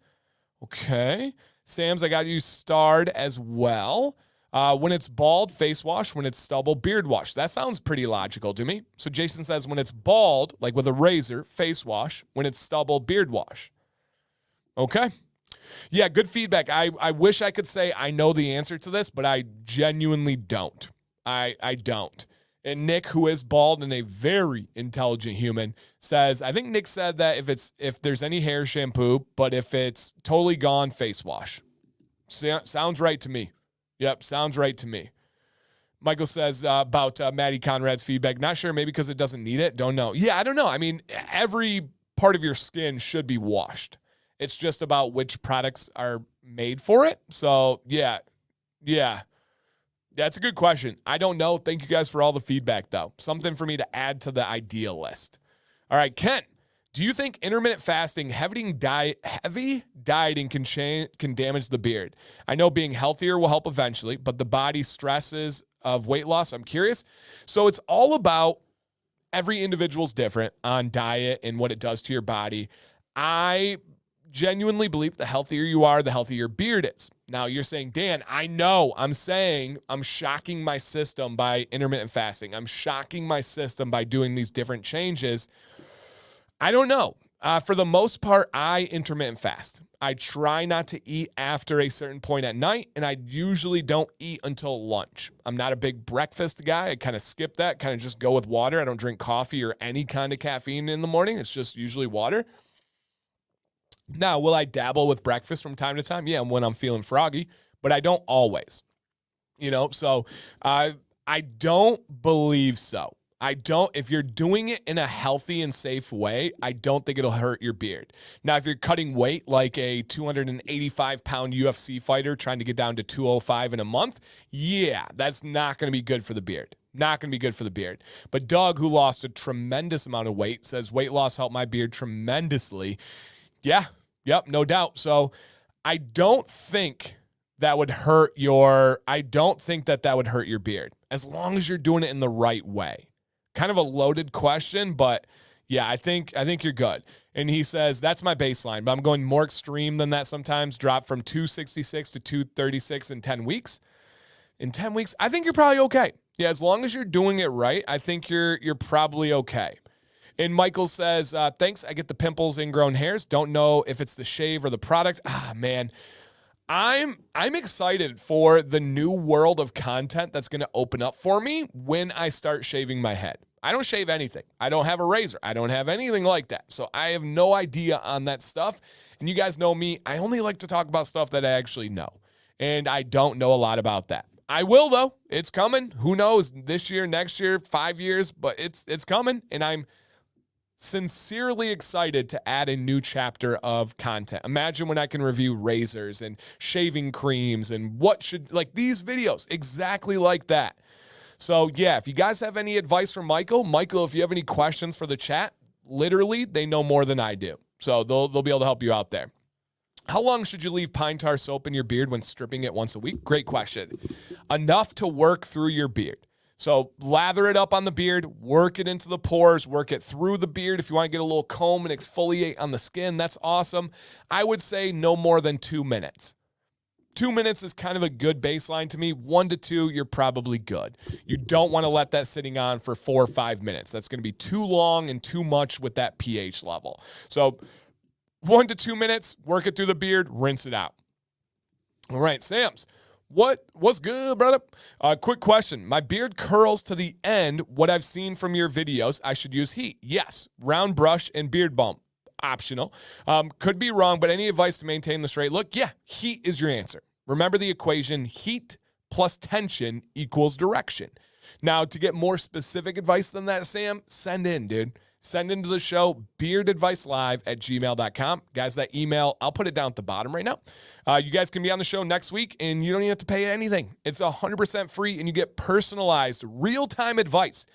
Okay. Sam's, I got you starred as well. When it's bald, face wash. When it's stubble, beard wash. That sounds pretty logical to me. So Jason says when it's bald, like with a razor, face wash. When it's stubble, beard wash. Okay. Yeah, good feedback. I wish I could say I know the answer to this, but I genuinely don't. I don't. And Nick, who is bald and a very intelligent human, says, I think Nick said that if there's any hair, shampoo, but if it's totally gone, face wash. Sounds right to me. Yep, sounds right to me. Michael says about Maddie Conrad's feedback. Not sure, maybe because it doesn't need it. Don't know. Yeah, I don't know. I mean, every part of your skin should be washed. It's just about which products are made for it. So, yeah. That's a good question. I don't know. Thank you guys for all the feedback, though. Something for me to add to the idea list. All right, Ken, do you think intermittent fasting, heavy dieting can damage the beard? I know being healthier will help eventually, but the body stresses of weight loss, I'm curious. So it's all about every individual's different on diet and what it does to your body. I genuinely believe the healthier you are, the healthier your beard is. Now you're saying, Dan, I know. I'm saying I'm shocking my system by intermittent fasting. I'm shocking my system by doing these different changes. I don't know. For the most part, I intermittent fast. I try not to eat after a certain point at night, and I usually don't eat until lunch. I'm not a big breakfast guy. I kind of skip that, kind of just go with water. I don't drink coffee or any kind of caffeine in the morning. It's just usually water. Now, will I dabble with breakfast from time to time? Yeah, when I'm feeling froggy, but I don't always. So I don't believe so. If you're doing it in a healthy and safe way, I don't think it'll hurt your beard. Now, if you're cutting weight like a 285-pound UFC fighter trying to get down to 205 in a month, yeah, that's not going to be good for the beard. Not going to be good for the beard. But Doug, who lost a tremendous amount of weight, says weight loss helped my beard tremendously. Yeah, yep, no doubt. So I don't think that would hurt that would hurt your beard as long as you're doing it in the right way. Kind of a loaded question, but yeah, I think you're good. And he says, that's my baseline, but I'm going more extreme than that sometimes. Drop from 266 to 236 in 10 weeks. In 10 weeks, I think you're probably okay. Yeah, as long as you're doing it right, I think you're probably okay. And Michael says, thanks, I get the pimples, ingrown hairs. Don't know if it's the shave or the product. Man, I'm excited for the new world of content that's going to open up for me when I start shaving my head. I don't shave anything. I don't have a razor. I don't have anything like that. So I have no idea on that stuff. And you guys know me. I only like to talk about stuff that I actually know. And I don't know a lot about that. I will, though. It's coming. Who knows? This year, next year, 5 years. But it's coming. And I'm sincerely excited to add a new chapter of content. Imagine when I can review razors and shaving creams and these videos, exactly like that. So yeah, if you guys have any advice from Michael, if you have any questions for the chat, literally they know more than I do. So they'll be able to help you out there. How long should you leave pine tar soap in your beard when stripping it once a week? Great question. Enough to work through your beard. So lather it up on the beard, work it into the pores, work it through the beard. If you want to get a little comb and exfoliate on the skin, that's awesome. I would say no more than 2 minutes. 2 minutes is kind of a good baseline to me. 1 to 2, you're probably good. You don't want to let that sitting on for 4 or 5 minutes. That's going to be too long and too much with that pH level. So 1 to 2 minutes, work it through the beard, rinse it out. All right, Sam's. What's good, brother? Quick question. My beard curls to the end. What I've seen from your videos, I should use heat. Yes. Round brush and beard balm. Optional. Could be wrong, but any advice to maintain the straight look? Yeah, heat is your answer. Remember the equation, heat plus tension equals direction. Now, to get more specific advice than that, Sam, send in, dude. Send into the show, beardadvicelive@gmail.com. Guys, that email, I'll put it down at the bottom right now. You guys can be on the show next week, and you don't even have to pay anything. It's 100% free, and you get personalized, real-time advice.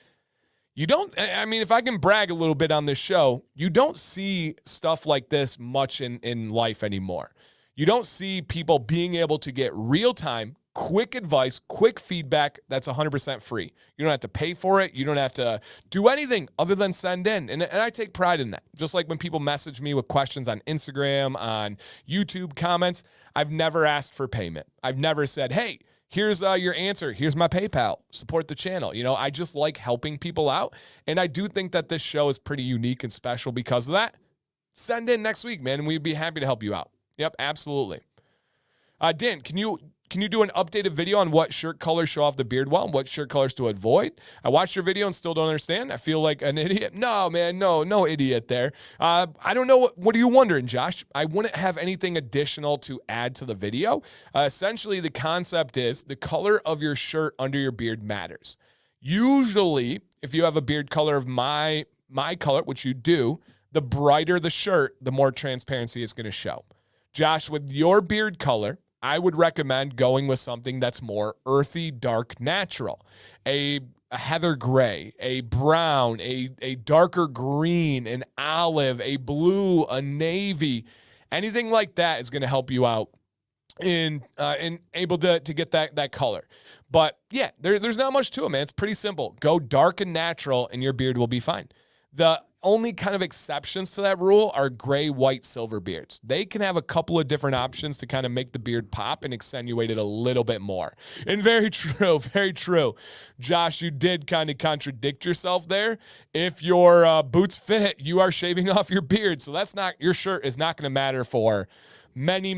If I can brag a little bit on this show, you don't see stuff like this much in life anymore. You don't see people being able to get real-time, quick advice, quick feedback that's 100% free. You don't have to pay for it. You don't have to do anything other than send in. And I take pride in that. Just like when people message me with questions on Instagram, on YouTube comments, I've never asked for payment. I've never said, hey, here's your answer. Here's my PayPal. Support the channel. I just like helping people out. And I do think that this show is pretty unique and special because of that. Send in next week, man, and we'd be happy to help you out. Yep, absolutely. Dan, can you can you do an updated video on what shirt colors show off the beard well and what shirt colors to avoid? I watched your video and still don't understand. I feel like an idiot. No, man, no idiot there. I don't know. What are you wondering, Josh? I wouldn't have anything additional to add to the video. Essentially, the concept is the color of your shirt under your beard matters. Usually, if you have a beard color of my color, which you do, the brighter the shirt, the more transparency it's going to show. Josh, with your beard color, I would recommend going with something that's more earthy, dark, natural. A heather gray, a brown, a darker green, an olive, a blue, a navy. Anything like that is going to help you out in able to get that color. But yeah, there's not much to it, man. It's pretty simple. Go dark and natural and your beard will be fine. The only kind of exceptions to that rule are gray, white, silver beards. They can have a couple of different options to kind of make the beard pop and accentuate it a little bit more. And very true, very true. Josh, you did kind of contradict yourself there. If your boots fit, you are shaving off your beard. So that's not, your shirt is not going to matter for many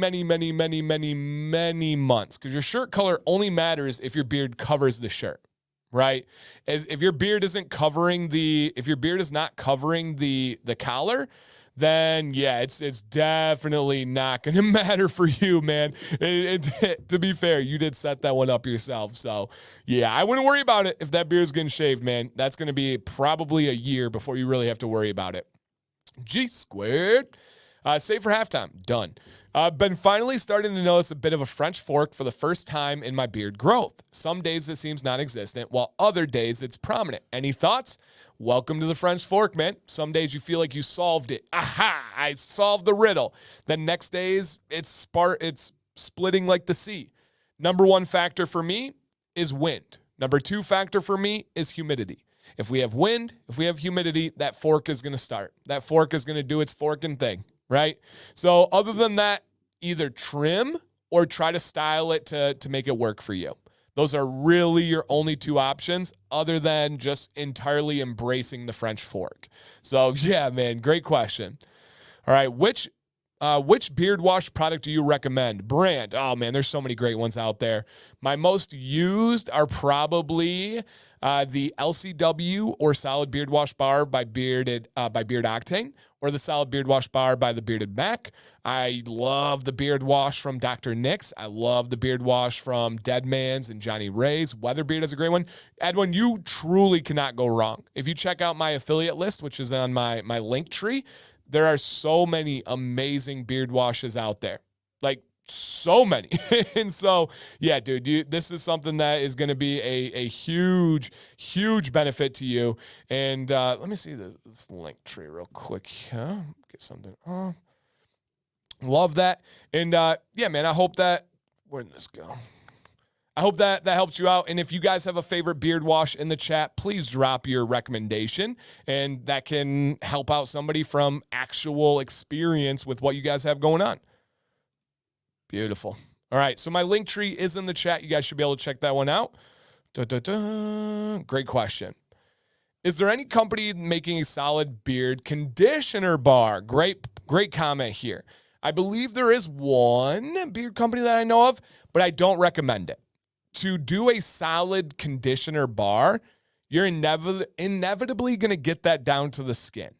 months, because your shirt color only matters if your beard covers the shirt, right? If your beard isn't covering if your beard is not covering the collar, then yeah, it's definitely not going to matter for you, man. To be fair, you did set that one up yourself. So yeah, I wouldn't worry about it if that beard's getting shaved, man. That's going to be probably a year before you really have to worry about it. G squared. Save for halftime. Done. Been finally starting to notice a bit of a French fork for the first time in my beard growth. Some days it seems non-existent, while other days it's prominent. Any thoughts? Welcome to the French fork, man. Some days you feel like you solved it. Aha! I solved the riddle. Then next days it's splitting like the sea. Number one factor for me is wind. Number two factor for me is humidity. If we have wind, if we have humidity, that fork is going to start. That fork is going to do its forking thing. Right? So other than that, either trim or try to style it to make it work for you. Those are really your only two options other than just entirely embracing the French fork. So yeah, man, great question. All right, which beard wash product do you recommend? Brand. Oh man, there's so many great ones out there. My most used are probably the LCW or Solid Beard Wash Bar by Beard Octane, or the Solid Beard Wash Bar by the Bearded Mac. I love the beard wash from Dr. Nick's. I love the beard wash from Deadman's and Johnny Ray's. Weatherbeard is a great one. Edwin, you truly cannot go wrong. If you check out my affiliate list, which is on my link tree, there are so many amazing beard washes out there. Like, so many. And so, yeah, dude, this is something that is going to be a huge, huge benefit to you. And let me see this link tree real quick. Get something. Love that. And yeah, man, I hope that, where did this go? I hope that helps you out. And if you guys have a favorite beard wash in the chat, please drop your recommendation. And that can help out somebody from actual experience with what you guys have going on. Beautiful. All right, so my link tree is in the chat. You guys should be able to check that one out. Great question. Is there any company making a solid beard conditioner bar? Great comment here. I believe there is one beard company that I know of, but I don't recommend it. To do a solid conditioner bar, you're inevitably going to get that down to the skin.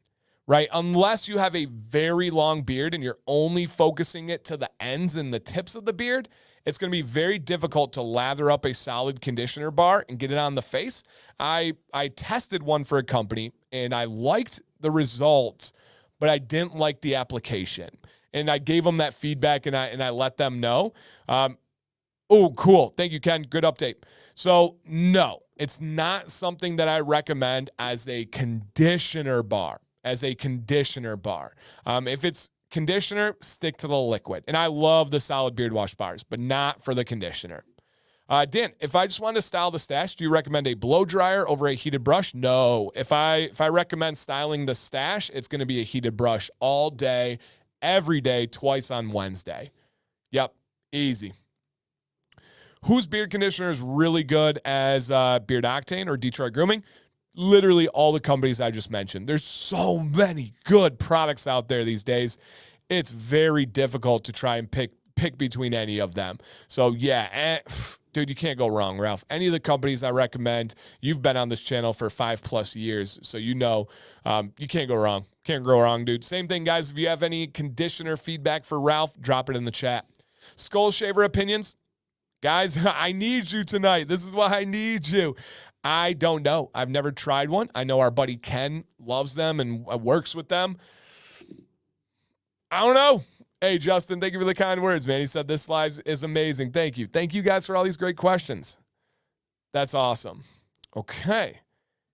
Right? Unless you have a very long beard and you're only focusing it to the ends and the tips of the beard, it's going to be very difficult to lather up a solid conditioner bar and get it on the face. I tested one for a company and I liked the results, but I didn't like the application. And I gave them that feedback and I let them know. Oh, cool. Thank you, Ken. Good update. So no, it's not something that I recommend as a conditioner bar. If it's conditioner, stick to the liquid. And I love the solid beard wash bars, but not for the conditioner. Dan, if I just want to style the stash, do you recommend a blow dryer over a heated brush? No. If I recommend styling the stash, it's going to be a heated brush all day, every day, twice on Wednesday. Yep, easy. Whose beard conditioner is really good as Beard Octane or Detroit Grooming? Literally all the companies I just mentioned. There's so many good products out there these days. It's very difficult to try and pick pick between any of them. So yeah, dude, you can't go wrong, Ralph. Any of the companies I recommend, you've been on this channel for 5+ years, so you know you can't go wrong. Can't go wrong, dude. Same thing, guys. If you have any conditioner feedback for Ralph, drop it in the chat. Skull shaver opinions. Guys, I need you tonight. This is why I need you. I don't know. I've never tried one. I know our buddy Ken loves them and works with them. I don't know. Hey, Justin, thank you for the kind words, man. He said this live is amazing. Thank you. Thank you guys for all these great questions. That's awesome. Okay.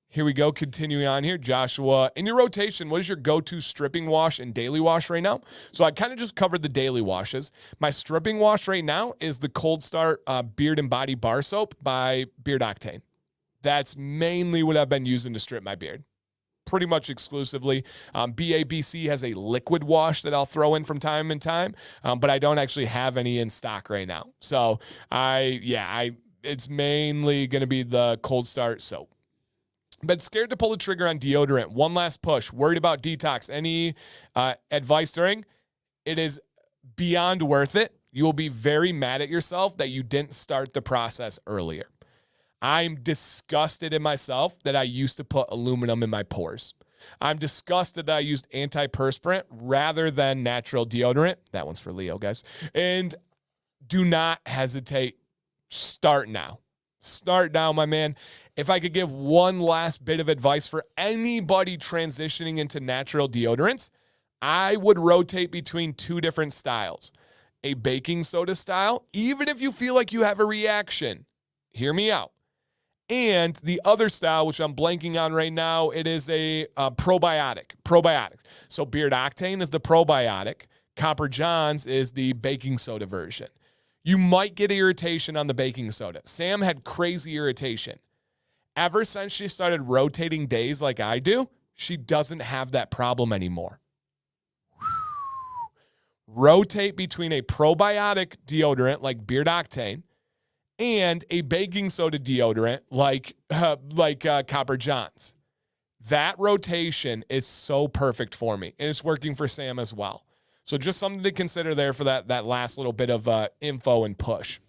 Here we go. Continuing on here. Joshua, in your rotation, what is your go-to stripping wash and daily wash right now? So I kind of just covered the daily washes. My stripping wash right now is the Cold Start Beard and Body Bar Soap by Beard Octane. That's mainly what I've been using to strip my beard. Pretty much exclusively. BABC has a liquid wash that I'll throw in from time to time, but I don't actually have any in stock right now. So it's mainly going to be the Cold Start soap. Been scared to pull the trigger on deodorant. One last push. Worried about detox. Any advice during? It is beyond worth it. You will be very mad at yourself that you didn't start the process earlier. I'm disgusted in myself that I used to put aluminum in my pores. I'm disgusted that I used antiperspirant rather than natural deodorant. That one's for Leo, guys. And do not hesitate. Start now. Start now, my man. If I could give one last bit of advice for anybody transitioning into natural deodorants, I would rotate between two different styles. A baking soda style, even if you feel like you have a reaction. Hear me out. And the other style, which I'm blanking on right now, it is a probiotic. So Beard Octane is the probiotic. Copper John's is the baking soda version. You might get irritation on the baking soda. Sam had crazy irritation. Ever since she started rotating days like I do, she doesn't have that problem anymore. Rotate between a probiotic deodorant like Beard Octane and a baking soda deodorant like Copper John's. That rotation is so perfect for me, and it's working for Sam as well. So just something to consider there for that last little bit of info and push.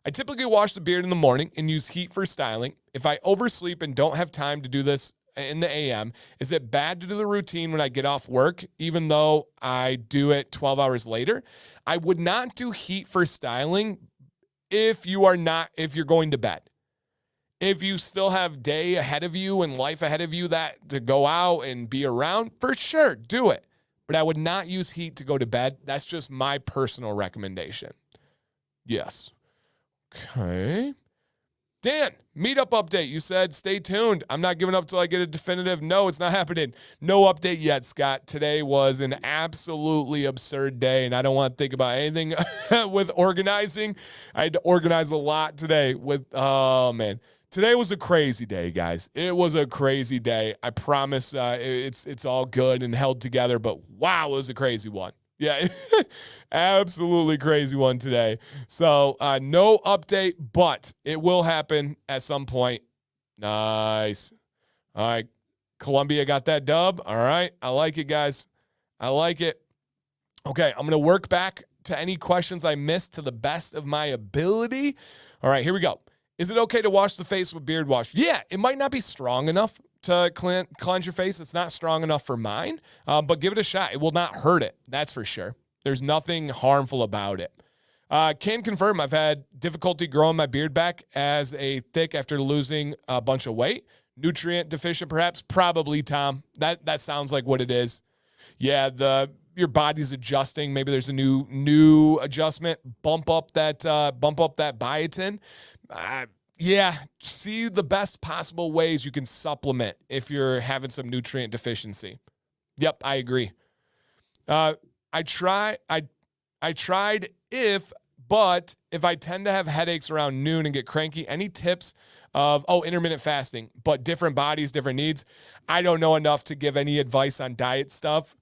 I typically wash the beard in the morning and use heat for styling. If I oversleep and don't have time to do this in the AM, is it bad to do the routine when I get off work, even though I do it 12 hours later? I would not do heat for styling if you're going to bed. If you still have day ahead of you and life ahead of you that to go out and be around, for sure, do it. But I would not use heat to go to bed. That's just my personal recommendation. Yes. Okay. Dan, meetup update. You said stay tuned. I'm not giving up till I get a definitive. No, it's not happening. No update yet, Scott. Today was an absolutely absurd day, and I don't want to think about anything with organizing. I had to organize a lot today oh, man. Today was a crazy day, guys. It was a crazy day. I promise it's all good and held together, but wow, it was a crazy one. Yeah, absolutely crazy one today. So no update, but it will happen at some point. Nice. All right. Columbia got that dub. All right. I like it, guys. I like it. Okay. I'm going to work back to any questions I missed to the best of my ability. All right. Here we go. Is it okay to wash the face with beard wash? Yeah, it might not be strong enough to cleanse your face. It's not strong enough for mine, but give it a shot. It will not hurt it. That's for sure. There's nothing harmful about it. Can confirm I've had difficulty growing my beard back as a thick after losing a bunch of weight. Nutrient deficient, perhaps? Probably, Tom. That sounds like what it is. Yeah, your body's adjusting. Maybe there's a new adjustment. Bump up that biotin. Yeah, see the best possible ways you can supplement if you're having some nutrient deficiency. Yep, I agree. I tried but if I tend to have headaches around noon and get cranky, any tips of, intermittent fasting, but different bodies, different needs? I don't know enough to give any advice on diet stuff.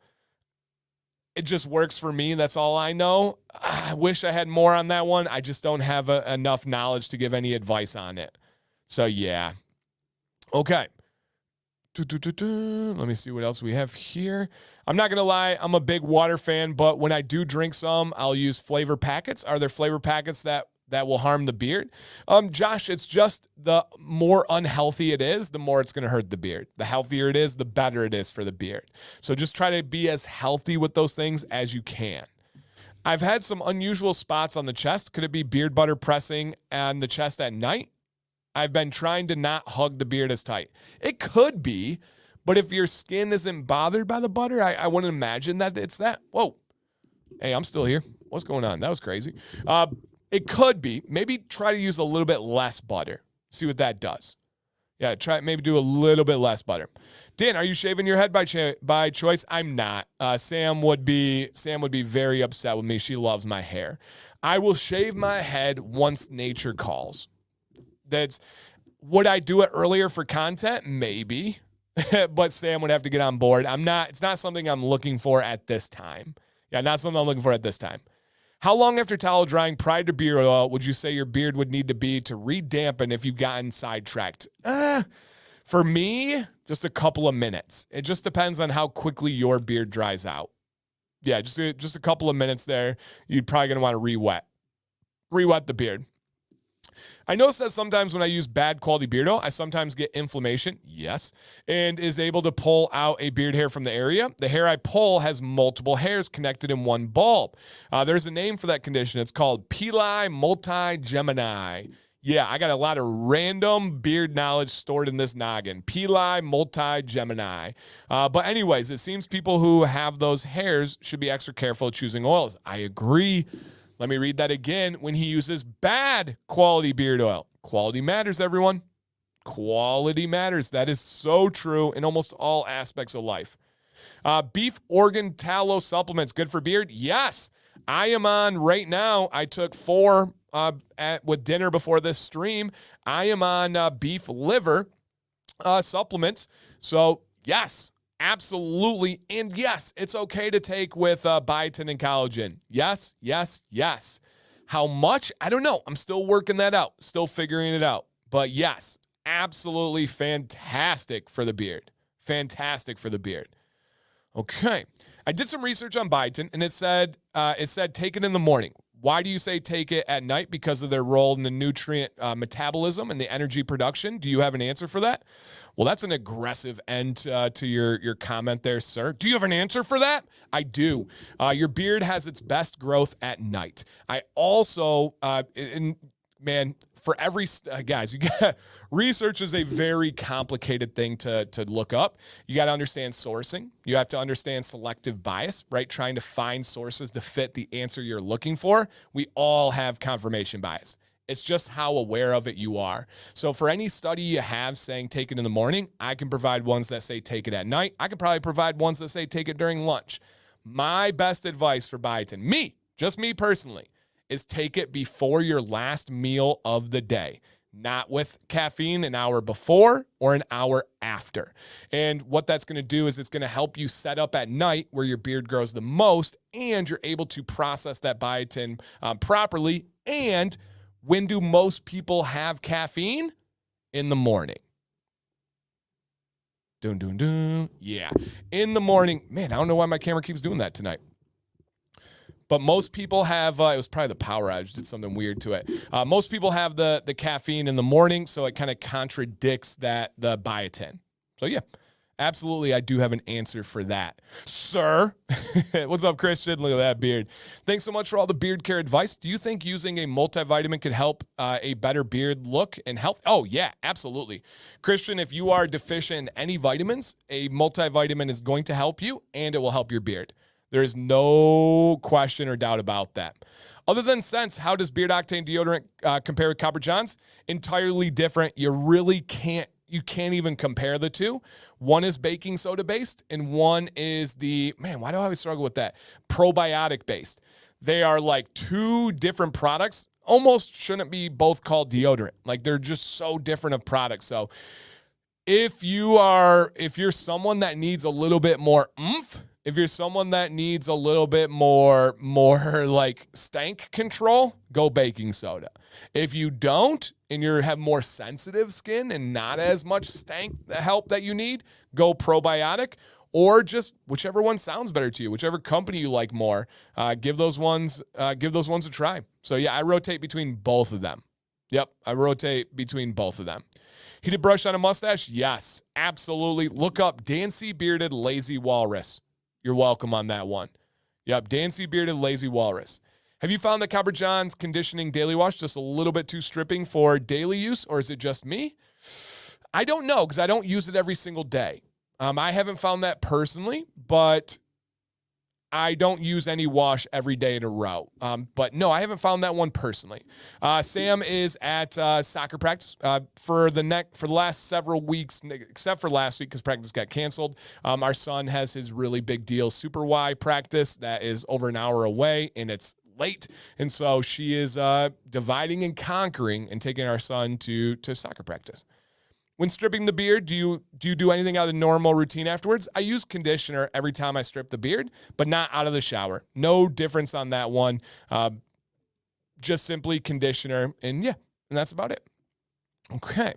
It just works for me. That's all I know. I wish I had more on that one. I just don't have enough knowledge to give any advice on it. So, yeah. Okay. Let me see what else we have here. I'm not going to lie. I'm a big water fan, but when I do drink some, I'll use flavor packets. Are there flavor packets that will harm the beard? Josh, it's just the more unhealthy it is, the more it's going to hurt the beard. The healthier it is, the better it is for the beard. So just try to be as healthy with those things as you can. I've had some unusual spots on the chest. Could it be beard butter pressing on the chest at night? I've been trying to not hug the beard as tight. It could be, but if your skin isn't bothered by the butter, I wouldn't imagine that it's that. Whoa. Hey, I'm still here. What's going on? That was crazy. It could be. Maybe try to use a little bit less butter. See what that does. Yeah, maybe do a little bit less butter. Dan, are you shaving your head by choice? I'm not. Sam would be very upset with me. She loves my hair. I will shave my head once nature calls. Would I do it earlier for content? Maybe. But Sam would have to get on board. It's not something I'm looking for at this time. Yeah, not something I'm looking for at this time. How long after towel drying prior to beard oil would you say your beard would need to be to re-dampen if you've gotten sidetracked? For me, just a couple of minutes. It just depends on how quickly your beard dries out. Yeah, just a couple of minutes there. You're probably going to want to re-wet the beard. I notice that sometimes when I use bad quality beard oil, I sometimes get inflammation, yes, and is able to pull out a beard hair from the area. The hair I pull has multiple hairs connected in one bulb. There's a name for that condition. It's called Pili multigemini. Yeah, I got a lot of random beard knowledge stored in this noggin. Pili multigemini. But anyways, it seems people who have those hairs should be extra careful choosing oils. I agree. Let me read that again. When he uses bad quality beard oil. Quality matters, everyone. Quality matters. That is so true in almost all aspects of life. Beef organ tallow supplements, good for beard? Yes. I am on right now. I took 4 with dinner before this stream. I am on beef liver supplements. So, yes. Absolutely. And yes, it's okay to take with biotin and collagen. Yes, yes, yes. How much? I don't know. I'm still working that out. Still figuring it out. But yes, absolutely fantastic for the beard. Fantastic for the beard. Okay. I did some research on biotin and it said take it in the morning. Why do you say take it at night? Because of their role in the nutrient metabolism and the energy production. Do you have an answer for that? Well, that's an aggressive end to your comment there, sir. Do you have an answer for that? I do. Your beard has its best growth at night. I also, for every guys, you got research is a very complicated thing to look up. You got to understand sourcing. You have to understand selective bias, right? Trying to find sources to fit the answer you're looking for. We all have confirmation bias. It's just how aware of it you are. So for any study you have saying take it in the morning, I can provide ones that say take it at night. I can probably provide ones that say take it during lunch. My best advice for biotin, just me personally, is take it before your last meal of the day, not with caffeine an hour before or an hour after. And what that's going to do is it's going to help you set up at night where your beard grows the most, and you're able to process that biotin properly. And when do most people have caffeine? In the morning. Yeah, in the morning. Man, I don't know why my camera keeps doing that tonight. But most people have, it was probably the power outage, did something weird to it. Most people have the caffeine in the morning, so it kind of contradicts the biotin. So yeah, absolutely, I do have an answer for that. Sir, what's up, Christian? Look at that beard. Thanks so much for all the beard care advice. Do you think using a multivitamin could help a better beard look and health? Oh yeah, absolutely. Christian, if you are deficient in any vitamins, a multivitamin is going to help you, and it will help your beard. There is no question or doubt about that. Other than scents, how does Beard Octane deodorant compare with Copper John's? Entirely different. You can't even compare the two. One is baking soda based and one is why do I always struggle with that? Probiotic based. They are like two different products. Almost shouldn't be both called deodorant. Like they're just so different of products. So if you're someone that needs a little bit more oomph, If you're someone that needs a little bit more like stank control, go baking soda. If you don't, and you have more sensitive skin and not as much stank help that you need, go probiotic, or just whichever one sounds better to you, whichever company you like more. Give those ones a try. So yeah, I rotate between both of them. Yep, I rotate between both of them. Heated brush on a mustache? Yes, absolutely. Look up Dancy Bearded Lazy Walrus. You're welcome on that one. Yep, Dancy Bearded Lazy Walrus. Have you found that Copper John's conditioning daily wash just a little bit too stripping for daily use, or is it just me? I don't know, because I don't use it every single day. I haven't found that personally, but I don't use any wash every day in a row. But no, I haven't found that one personally. Sam is at soccer practice for the last several weeks, except for last week because practice got canceled. Our son has his really big deal Super Y practice that is over an hour away, and it's late. And so she is dividing and conquering and taking our son to soccer practice. When stripping the beard, do you do anything out of the normal routine afterwards? I use conditioner every time I strip the beard, but not out of the shower. No difference on that one. Just simply conditioner, and that's about it. Okay.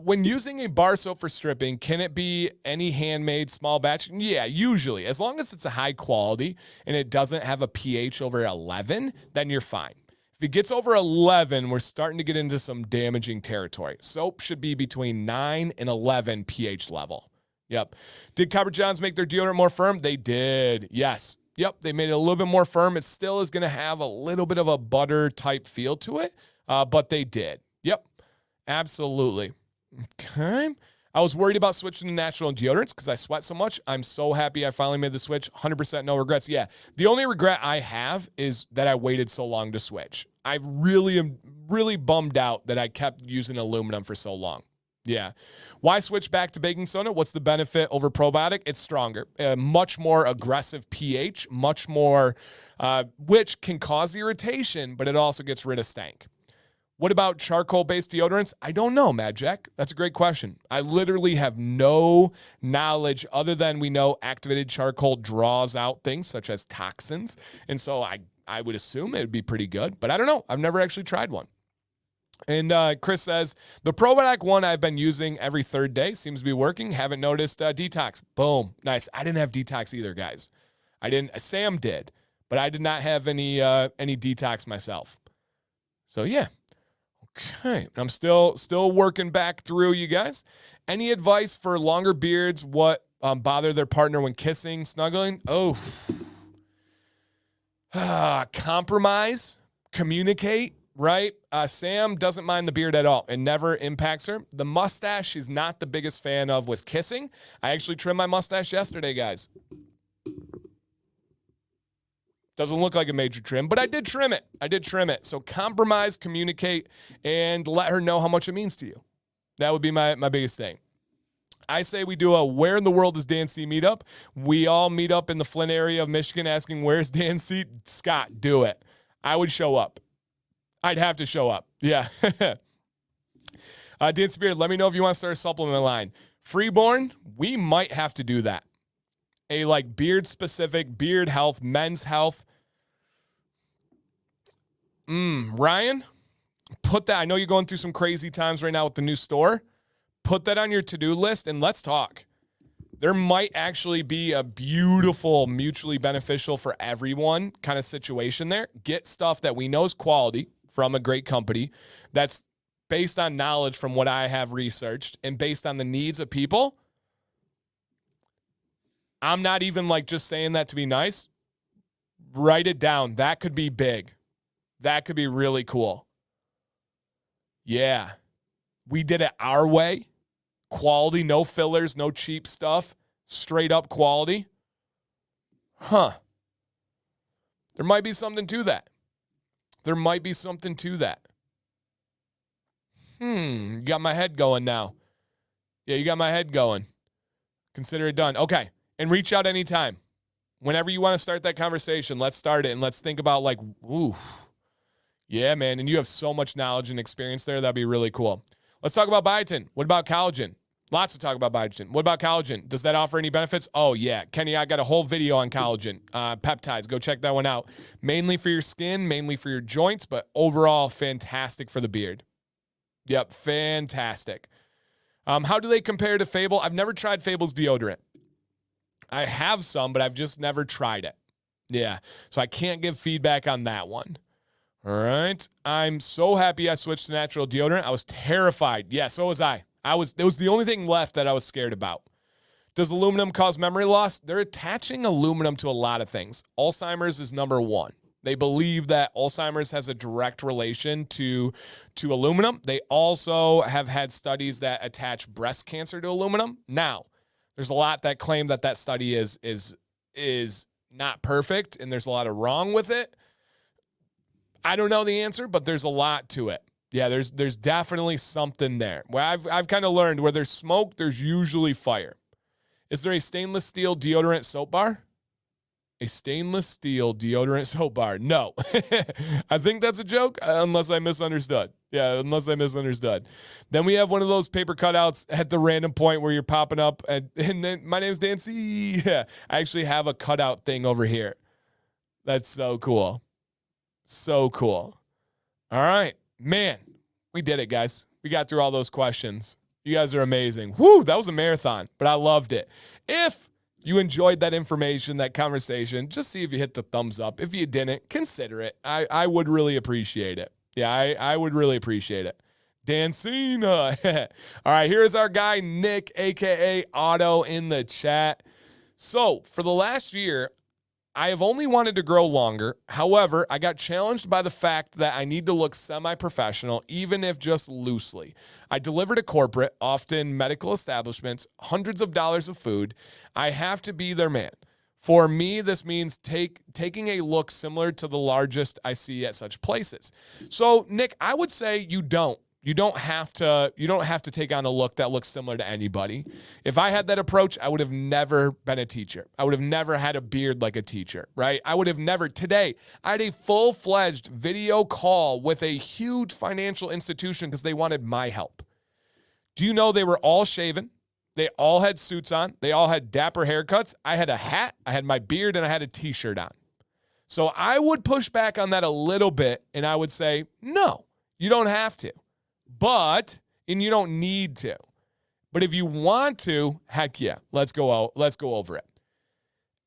When using a bar soap for stripping, can it be any handmade small batch? Yeah, usually. As long as it's a high quality and it doesn't have a pH over 11, then you're fine. If it gets over 11, we're starting to get into some damaging territory. Soap should be between 9 and 11 pH level. Yep. Did Copper John's make their deodorant more firm? They did. Yes. Yep. They made it a little bit more firm. It still is going to have a little bit of a butter type feel to it, but they did. Yep. Absolutely. Okay. I was worried about switching to natural deodorants because I sweat so much. I'm so happy I finally made the switch. 100% no regrets. Yeah. The only regret I have is that I waited so long to switch. I really am bummed out that I kept using aluminum for so long. Yeah. Why switch back to baking soda? What's the benefit over probiotic? It's stronger, much more aggressive pH, much more, which can cause irritation, but it also gets rid of stank. What about charcoal-based deodorants? I don't know, Mad Jack. That's a great question. I literally have no knowledge other than we know activated charcoal draws out things such as toxins. And so I would assume it would be pretty good, but I don't know. I've never actually tried one. And Chris says, the probiotic one I've been using every third day seems to be working. Haven't noticed detox. Boom. Nice. I didn't have detox either, guys. Sam did, but I did not have any detox myself. So yeah. Okay, I'm still working back through, you guys. Any advice for longer beards? What bother their partner when kissing, snuggling? Oh, compromise, communicate, right? Sam doesn't mind the beard at all. It never impacts her. The mustache she's not the biggest fan of with kissing. I actually trimmed my mustache yesterday, guys. Doesn't look like a major trim, but I did trim it. So compromise, communicate, and let her know how much it means to you. That would be my biggest thing. I say we do a Where in the World is Dan C meetup. We all meet up in the Flint area of Michigan asking, where's Dan C? Scott, do it. I would show up. I'd have to show up. Yeah. Dan Spirit, let me know if you want to start a supplement line. Freeborn, we might have to do that. A like beard specific, beard health, men's health. Ryan, put that. I know you're going through some crazy times right now with the new store. Put that on your to-do list and let's talk. There might actually be a beautiful, mutually beneficial for everyone kind of situation there. Get stuff that we know is quality from a great company that's based on knowledge from what I have researched and based on the needs of people. I'm not even like just saying that to be nice. Write it down. That could be big. That could be really cool. Yeah. We did it our way. Quality, no fillers, no cheap stuff. Straight up quality. Huh. There might be something to that. You got my head going now. Yeah, you got my head going. Consider it done. Okay. And reach out anytime. Whenever you want to start that conversation, let's start it and let's think about like, ooh, yeah, man. And you have so much knowledge and experience there. That'd be really cool. Let's talk about biotin. What about collagen? Lots to talk about biotin. What about collagen? Does that offer any benefits? Oh, yeah. Kenny, I got a whole video on collagen, peptides. Go check that one out. Mainly for your skin, mainly for your joints, but overall fantastic for the beard. Yep, fantastic. How do they compare to Fable? I've never tried Fable's deodorant. I have some, but I've just never tried it. Yeah, so I can't give feedback on that one. All right. I'm so happy I switched to natural deodorant. I was terrified. Yeah, so was I. It was the only thing left that I was scared about. Does aluminum cause memory loss? They're attaching aluminum to a lot of things. Alzheimer's is number one. They believe that Alzheimer's has a direct relation to aluminum. They also have had studies that attach breast cancer to aluminum. Now, there's a lot that claim that study is not perfect, and there's a lot of wrong with it. I don't know the answer, but there's a lot to it. Yeah, there's definitely something there. Well, I've kind of learned where there's smoke, there's usually fire. Is there a stainless steel deodorant soap bar? A stainless steel deodorant soap bar? No. I think that's a joke, unless I misunderstood. Yeah, unless I misunderstood. Then we have one of those paper cutouts at the random point where you're popping up, and then my name's Dan C. Yeah, I actually have a cutout thing over here. That's so cool. So cool. All right. Man, we did it, guys. We got through all those questions. You guys are amazing. Woo, that was a marathon, but I loved it. If you enjoyed that information, that conversation, just see if you hit the thumbs up. If you didn't, consider it. I would really appreciate it. Yeah, I would really appreciate it. Dan Cena. All right, here's our guy, Nick, a.k.a. Otto, in the chat. So, for the last year, I have only wanted to grow longer. However, I got challenged by the fact that I need to look semi-professional, even if just loosely. I deliver to corporate, often medical establishments, hundreds of dollars of food. I have to be their man. For me, this means taking a look similar to the largest I see at such places. So, Nick, I would say you don't. You don't have to take on a look that looks similar to anybody. If I had that approach, I would have never been a teacher. I would have never had a beard like a teacher, right? I would have never. Today, I had a full-fledged video call with a huge financial institution because they wanted my help. Do you know they were all shaven? They all had suits on. They all had dapper haircuts. I had a hat, I had my beard, and I had a t-shirt on. So I would push back on that a little bit, and I would say, no, you don't have to. And you don't need to. But if you want to, heck yeah, let's go over it.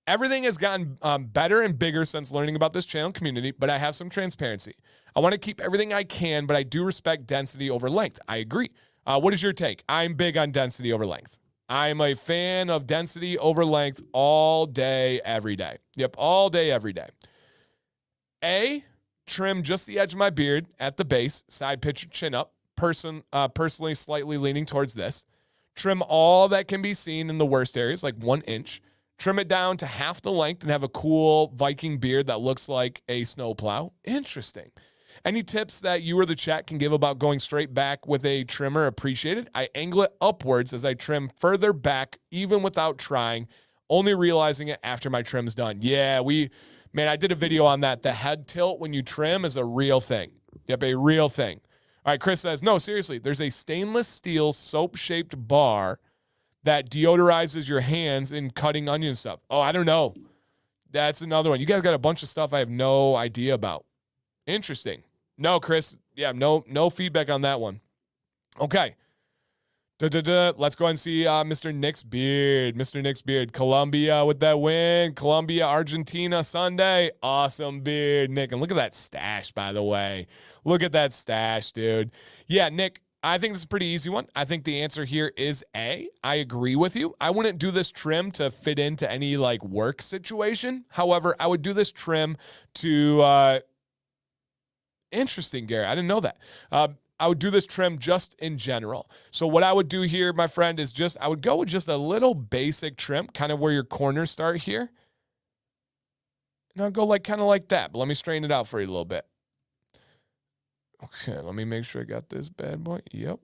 Everything has gotten better and bigger since learning about this channel community, but I have some transparency. I want to keep everything I can, but I do respect density over length. I agree. What is your take? I'm big on density over length. I'm a fan of density over length all day, every day. Yep, all day, every day. Trim just the edge of my beard at the base, side pitch, chin up. Personally slightly leaning towards this. Trim all that can be seen in the worst areas, like 1 inch. Trim it down to half the length and have a cool Viking beard that looks like a snowplow. Interesting. Any tips that you or the chat can give about going straight back with a trimmer? Appreciated. I angle it upwards as I trim further back, even without trying, only realizing it after my trim's done. Yeah, I did a video on that. The head tilt when you trim is a real thing. Yep, a real thing. All right, Chris says, no, seriously, there's a stainless steel soap-shaped bar that deodorizes your hands in cutting onion stuff. Oh, I don't know. That's another one. You guys got a bunch of stuff I have no idea about. Interesting. No, Chris. Yeah, no feedback on that one. Okay. Let's go ahead and see Mr. Nick's beard. Mr. Nick's beard. Colombia with that win. Colombia, Argentina, Sunday. Awesome beard, Nick. And look at that stash, by the way. Look at that stash, dude. Yeah, Nick, I think this is a pretty easy one. I think the answer here is A. I agree with you. I wouldn't do this trim to fit into any, work situation. However, I would do this trim to... Interesting, Gary. I didn't know that. I would do this trim just in general. So what I would do here, my friend, is I would go with just a little basic trim, kind of where your corners start here. And I'll go kind of like that, but let me straighten it out for you a little bit. Okay, let me make sure I got this bad boy. Yep.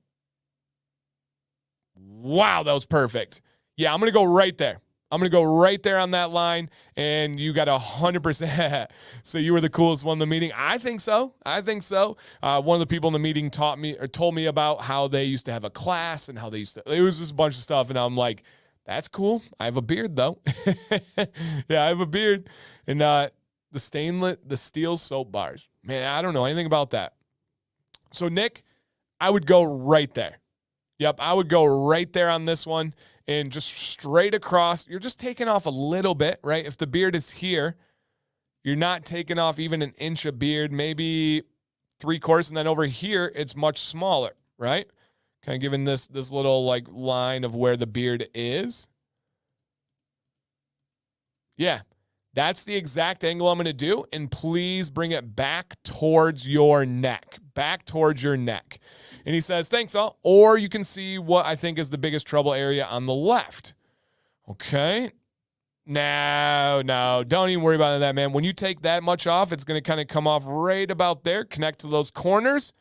Wow, that was perfect. Yeah, I'm going to go right there. I'm going to go right there on that line, and you got 100%. So you were the coolest one in the meeting. I think so. One of the people in the meeting told me about how they used to have a class and how they used to, it was just a bunch of stuff. And I'm like, that's cool. I have a beard though. Yeah, I have a beard. And the steel soap bars, man, I don't know anything about that. So Nick, I would go right there. Yep, I would go right there on this one and just straight across. You're just taking off a little bit, right? If the beard is here, you're not taking off even an inch of beard, maybe 3/4, and then over here, it's much smaller, right? Kind of giving this little like line of where the beard is. Yeah, that's the exact angle I'm going to do, and please bring it back towards your neck, And he says, thanks all. Or you can see what I think is the biggest trouble area on the left. Okay. No, don't even worry about that, man. When you take that much off, it's going to kind of come off right about there, connect to those corners.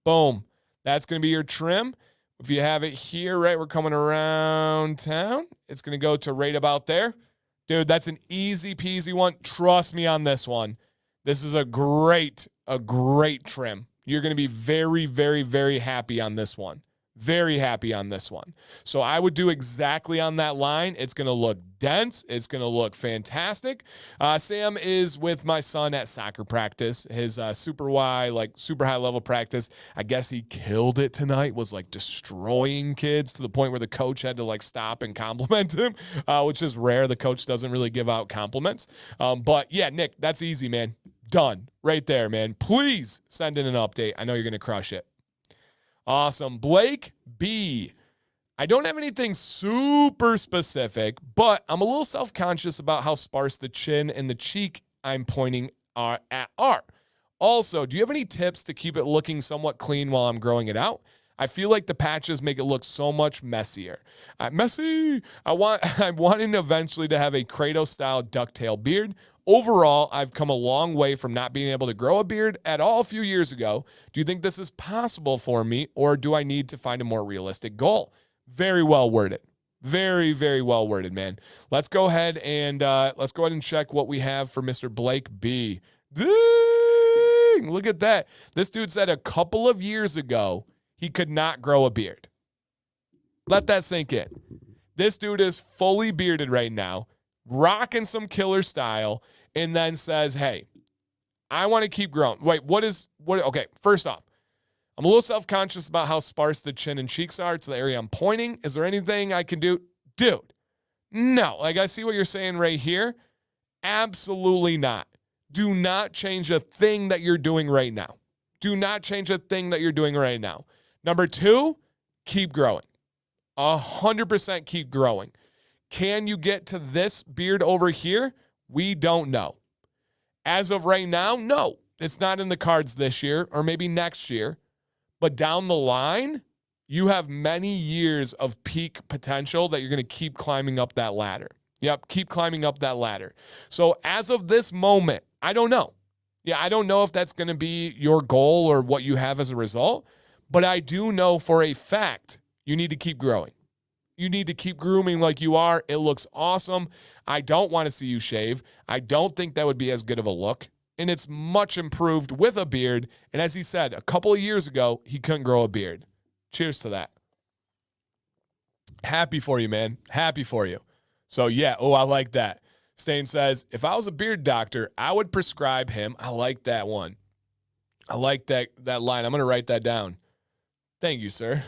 Boom. That's going to be your trim. If you have it here, right, we're coming around town. It's going to go to right about there. Dude, that's an easy peasy one. Trust me on this one. This is a great trim. You're going to be very, very, very happy on this one. Very happy on this one. So I would do exactly on that line. It's going to look dense. It's going to look fantastic. Sam is with my son at soccer practice, his super high level practice. I guess he killed it tonight, was like destroying kids to the point where the coach had to like stop and compliment him, which is rare. The coach doesn't really give out compliments. But yeah, Nick, that's easy, man. Done right there, man. Please send in an update. I know you're going to crush it. Awesome. Blake B. I don't have anything super specific, but I'm a little self-conscious about how sparse the chin and the cheek I'm pointing are. Also, do you have any tips to keep it looking somewhat clean while I'm growing it out? I feel like the patches make it look so much messier. Messy. I'm wanting eventually to have a Kratos-style ducktail beard. Overall, I've come a long way from not being able to grow a beard at all a few years ago. Do you think this is possible for me, or do I need to find a more realistic goal? Very well worded. Very, very well worded, man. Let's go ahead and check what we have for Mr. Blake B. Dang! Look at that. This dude said a couple of years ago he could not grow a beard. Let that sink in. This dude is fully bearded right now, rocking some killer style, and then says, hey, I want to keep growing. Wait, okay, first off, I'm a little self-conscious about how sparse the chin and cheeks are. It's the area I'm pointing. Is there anything I can do? Dude, no. Like, I see what you're saying right here. Absolutely not. Do not change a thing that you're doing right now. Do not change a thing that you're doing right now. Number 2, keep growing. 100% keep growing. Can you get to this beard over here? We don't know. As of right now, no. It's not in the cards this year or maybe next year. But down the line, you have many years of peak potential that you're going to keep climbing up that ladder. Yep, keep climbing up that ladder. So as of this moment, I don't know. Yeah, I don't know if that's going to be your goal or what you have as a result. But I do know for a fact you need to keep growing. You need to keep grooming like you are. It looks awesome. I don't want to see you shave. I don't think that would be as good of a look. And it's much improved with a beard. And as he said, a couple of years ago, he couldn't grow a beard. Cheers to that. Happy for you, man. Happy for you. So yeah, I like that. Stain says, if I was a beard doctor, I would prescribe him. I like that one. I like that line. I'm going to write that down. Thank you, sir.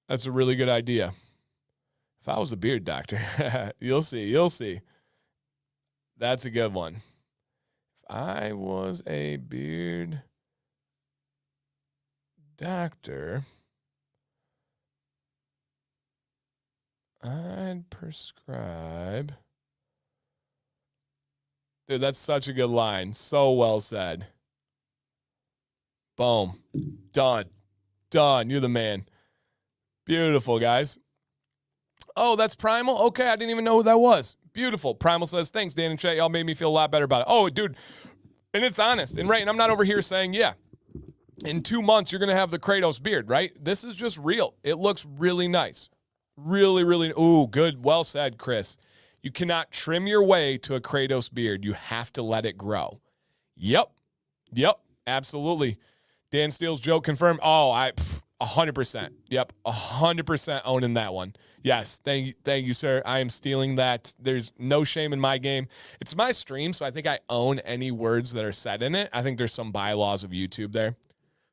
That's a really good idea. If I was a beard doctor, you'll see. That's a good one. If I was a beard doctor, I'd prescribe. Dude, that's such a good line. So well said. Boom. Done. You're the man. Beautiful, guys. Oh, that's Primal? Okay, I didn't even know who that was. Beautiful. Primal says, thanks, Dan and Chet. Y'all made me feel a lot better about it. Oh, dude. And it's honest and right. And I'm not over here saying, yeah, in 2 months, you're going to have the Kratos beard, right? This is just real. It looks really nice. Really, really. Ooh, good. Well said, Chris. You cannot trim your way to a Kratos beard. You have to let it grow. Yep. Absolutely. Dan Steele's joke confirmed. Oh, 100%. Yep, 100% owning that one. Yes, thank you, sir. I am stealing that. There's no shame in my game. It's my stream, so I think I own any words that are said in it. I think there's some bylaws of YouTube there.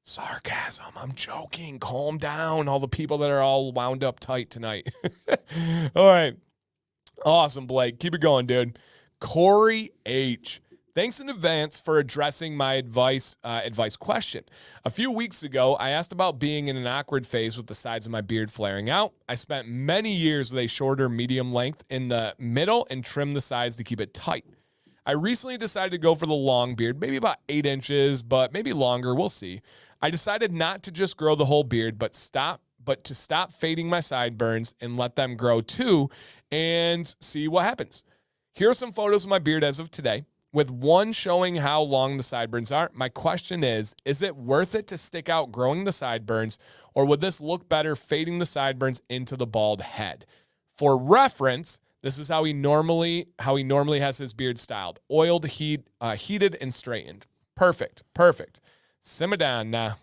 Sarcasm. I'm joking. Calm down. All the people that are all wound up tight tonight. All right. Awesome, Blake. Keep it going, dude. Corey H. Thanks in advance for addressing my advice question. A few weeks ago, I asked about being in an awkward phase with the sides of my beard flaring out. I spent many years with a shorter medium length in the middle and trimmed the sides to keep it tight. I recently decided to go for the long beard, maybe about 8 inches, but maybe longer. We'll see. I decided not to just grow the whole beard, but to stop fading my sideburns and let them grow too and see what happens. Here are some photos of my beard as of today, with one showing how long the sideburns are. My question is it worth it to stick out growing the sideburns, or would this look better fading the sideburns into the bald head? For reference, this is how he normally has his beard styled. Oiled, heated, and straightened. Perfect. Simmer down now.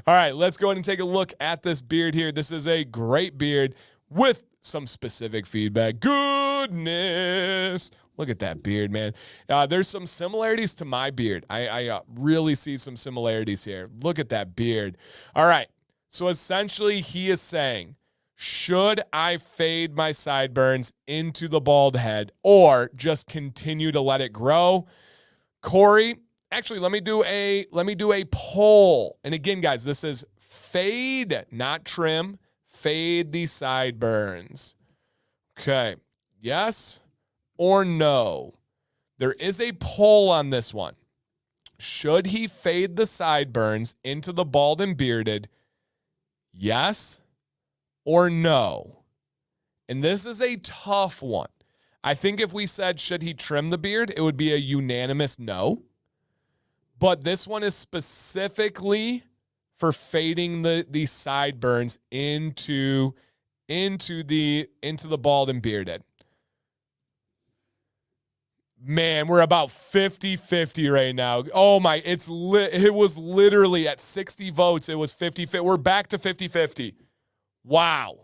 All right, let's go ahead and take a look at this beard here. This is a great beard with some specific feedback. Goodness. Look at that beard, man. There's some similarities to my beard. I really see some similarities here. Look at that beard. All right, so essentially he is saying, should I fade my sideburns into the bald head or just continue to let it grow? Corey, actually, let me do a poll. And again, guys, this is fade, not trim. Fade the sideburns. Okay. Yes or no? There is a poll on this one. Should he fade the sideburns into the bald and bearded? Yes or no? And this is a tough one. I think if we said, should he trim the beard, it would be a unanimous no. But this one is specifically for fading the sideburns into the bald and bearded. Man, we're about 50-50 right now. Oh my, it was literally at 60 votes. It was 50-50. We're back to 50-50. Wow.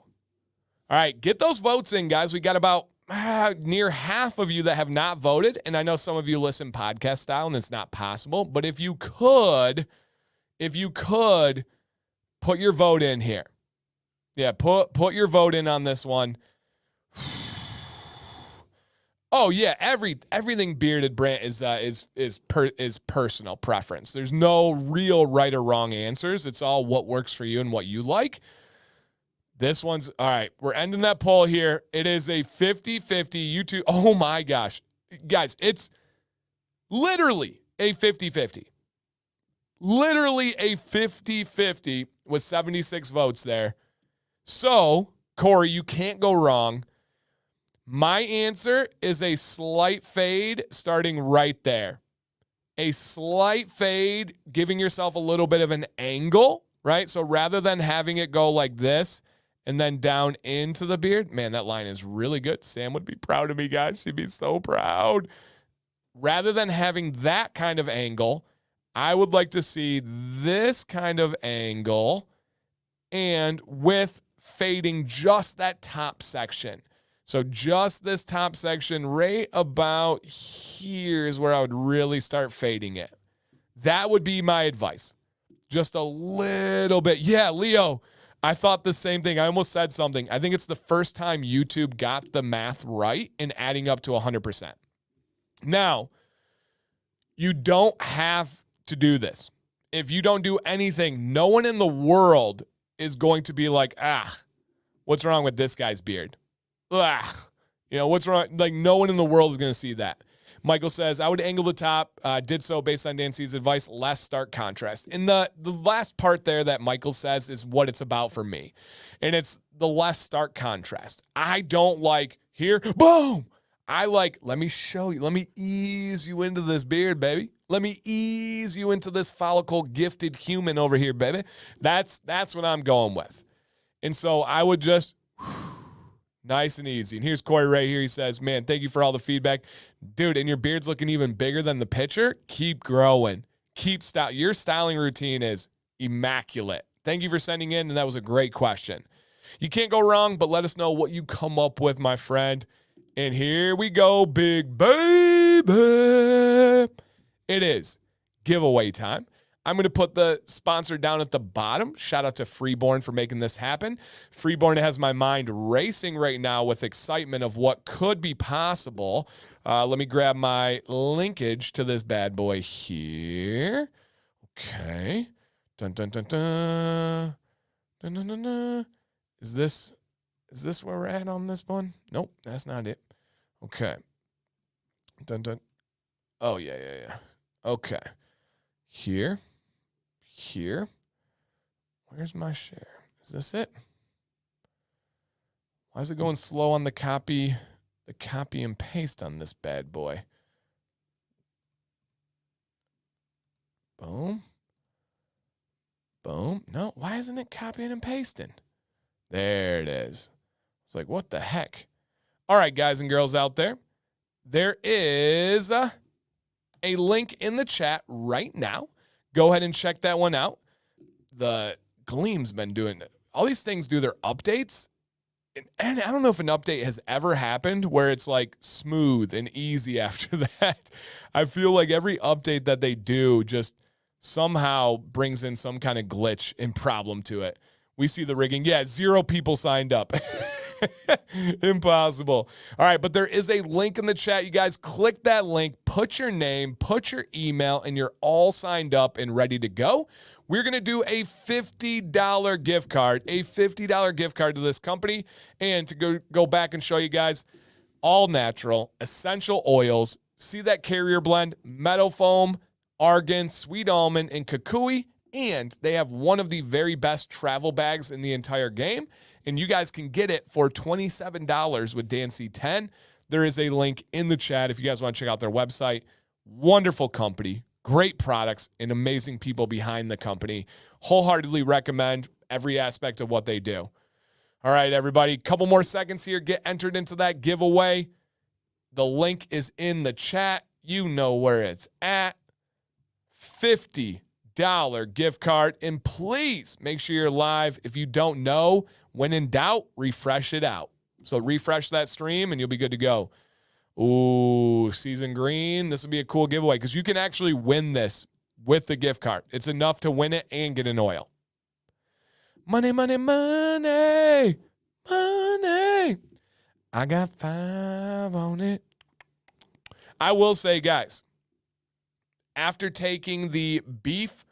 All right, get those votes in, guys. We got about near half of you that have not voted, and I know some of you listen podcast style and it's not possible, but if you could put your vote in here. Yeah, put your vote in on this one. Oh yeah, everything bearded Brant is personal preference. There's no real right or wrong answers. It's all what works for you and what you like. This one's all right. We're ending that poll here. It is a 50-50 YouTube. Oh my gosh. Guys, it's literally a 50-50. Literally a 50-50 with 76 votes there. So, Corey, you can't go wrong. My answer is a slight fade starting right there. A slight fade, giving yourself a little bit of an angle, right? So rather than having it go like this and then down into the beard, man, that line is really good. Sam would be proud of me, guys. She'd be so proud. Rather than having that kind of angle, I would like to see this kind of angle and with fading just that top section. So just this top section right about here is where I would really start fading it. That would be my advice. Just a little bit. Yeah, Leo, I thought the same thing. I almost said something. I think it's the first time YouTube got the math right in adding up to 100%. Now, you don't have to do this. If you don't do anything, no one in the world is going to be like, what's wrong with this guy's beard? What's wrong? Like, no one in the world is going to see that. Michael says, I would angle the top. Did so based on Dancy's advice. Less stark contrast. And the last part there that Michael says is what it's about for me. And it's the less stark contrast. I don't like here, boom. I like, let me show you. Let me ease you into this beard, baby. Let me ease you into this follicle gifted human over here, baby. That's what I'm going with. And so I would just Nice and easy. And here's Corey right here. He says, man, thank you for all the feedback. Dude, and your beard's looking even bigger than the picture. Keep growing. Keep style. Your styling routine is immaculate. Thank you for sending in, and that was a great question. You can't go wrong, but let us know what you come up with, my friend. And here we go, big baby. It is giveaway time. I'm going to put the sponsor down at the bottom. Shout out to Freeborn for making this happen. Freeborn has my mind racing right now with excitement of what could be possible. Let me grab my linkage to this bad boy here. Okay. Dun, dun, dun, dun. Dun, dun, dun, dun. Is this where we're at on this one? Nope, that's not it. Okay. Dun, dun. Oh, yeah. Okay. Here. Where's my share? Is this it? Why is it going slow on the copy and paste on this bad boy? Boom. No, why isn't it copying and pasting? There it is. It's like, what the heck? All right, guys and girls out there. There is a link in the chat right now. Go ahead and check that one out. The Gleam's been doing it. All these things do their updates. And I don't know if an update has ever happened where it's like smooth and easy after that. I feel like every update that they do just somehow brings in some kind of glitch and problem to it. We see the rigging. Yeah, 0 people signed up. Impossible. All right, but there is a link in the chat. You guys click that link, put your name, put your email, and you're all signed up and ready to go. We're going to do a $50 gift card, to this company. And to go back and show you guys, all natural, essential oils. See that carrier blend, meadow foam, argan, sweet almond, and kukui. And they have one of the very best travel bags in the entire game. And you guys can get it for $27 with DanC10. There is a link in the chat if you guys want to check out their website. Wonderful company, great products, and amazing people behind the company. Wholeheartedly recommend every aspect of what they do. All right, everybody, couple more seconds here. Get entered into that giveaway. The link is in the chat. You know where it's at. $50 gift card. And please make sure you're live. If you don't know, when in doubt, refresh it out. So refresh that stream and you'll be good to go. Ooh, season green. This will be a cool giveaway because you can actually win this with the gift card. It's enough to win it and get an oil. Money, money, money, money. I got 5 on it. I will say, guys, after taking the beef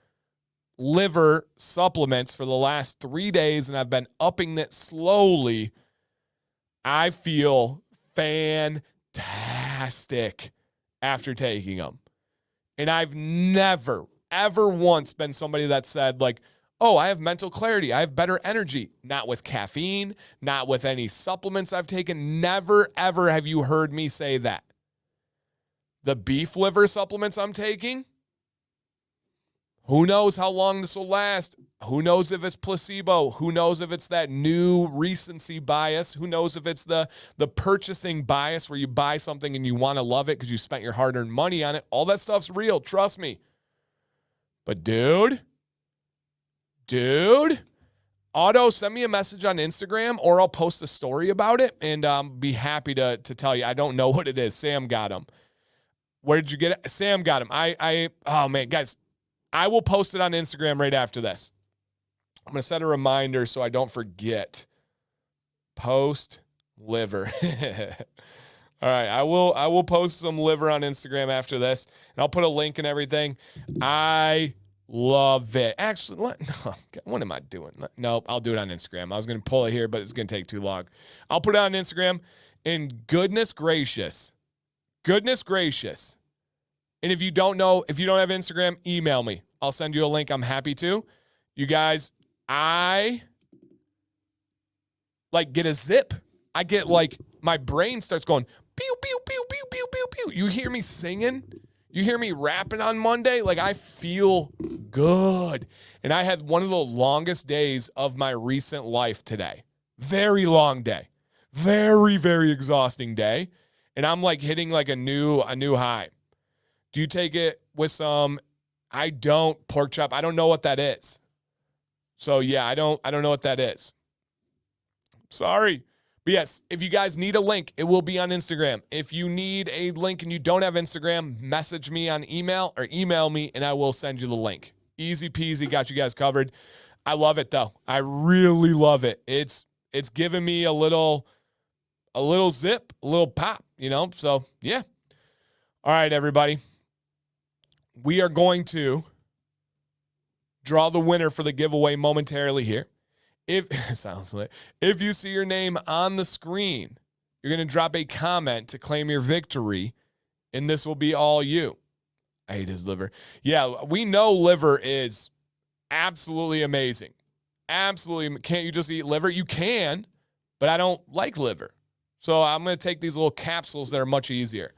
liver supplements for the last 3 days, and I've been upping it slowly, I feel fantastic after taking them. And I've never, ever once been somebody that said, like, oh, I have mental clarity. I have better energy. Not with caffeine, not with any supplements I've taken. Never, ever have you heard me say that. The beef liver supplements I'm taking, who knows how long this will last? Who knows if it's placebo? Who knows if it's that new recency bias? Who knows if it's the purchasing bias where you buy something and you want to love it because you spent your hard-earned money on it? All that stuff's real, trust me. But dude, Otto, send me a message on Instagram or I'll post a story about it and be happy to tell you. I don't know what it is. Sam got them. Where did you get it? Sam got them. Oh man, guys, I will post it on Instagram right after this. I'm going to set a reminder so I don't forget. Post liver. All right, I will post some liver on Instagram after this, and I'll put a link and everything. I love it. Actually, what am I doing? Nope, I'll do it on Instagram. I was going to pull it here, but it's going to take too long. I'll put it on Instagram, and goodness gracious. And if you don't have Instagram, email me. I'll send you a link. I'm happy to. You guys, I get a zip. I get my brain starts going pew, pew, pew, pew, pew, pew, pew. You hear me singing? You hear me rapping on Monday? I feel good. And I had one of the longest days of my recent life today. Very long day. Very, very exhausting day. And I'm like hitting like a new high. Do you take it with some, I don't, pork chop? I don't know what that is. So yeah, I don't know what that is. Sorry. But yes, if you guys need a link, it will be on Instagram. If you need a link and you don't have Instagram, message me on email or email me and I will send you the link. Easy peasy, got you guys covered. I love it though. I really love it. It's giving me a little zip, a little pop, So yeah. All right, everybody. We are going to draw the winner for the giveaway momentarily here. If you see your name on the screen, you're going to drop a comment to claim your victory, and this will be all you. I hate his liver. Yeah, we know liver is absolutely amazing. Absolutely. Can't you just eat liver? You can, but I don't like liver. So I'm going to take these little capsules that are much easier.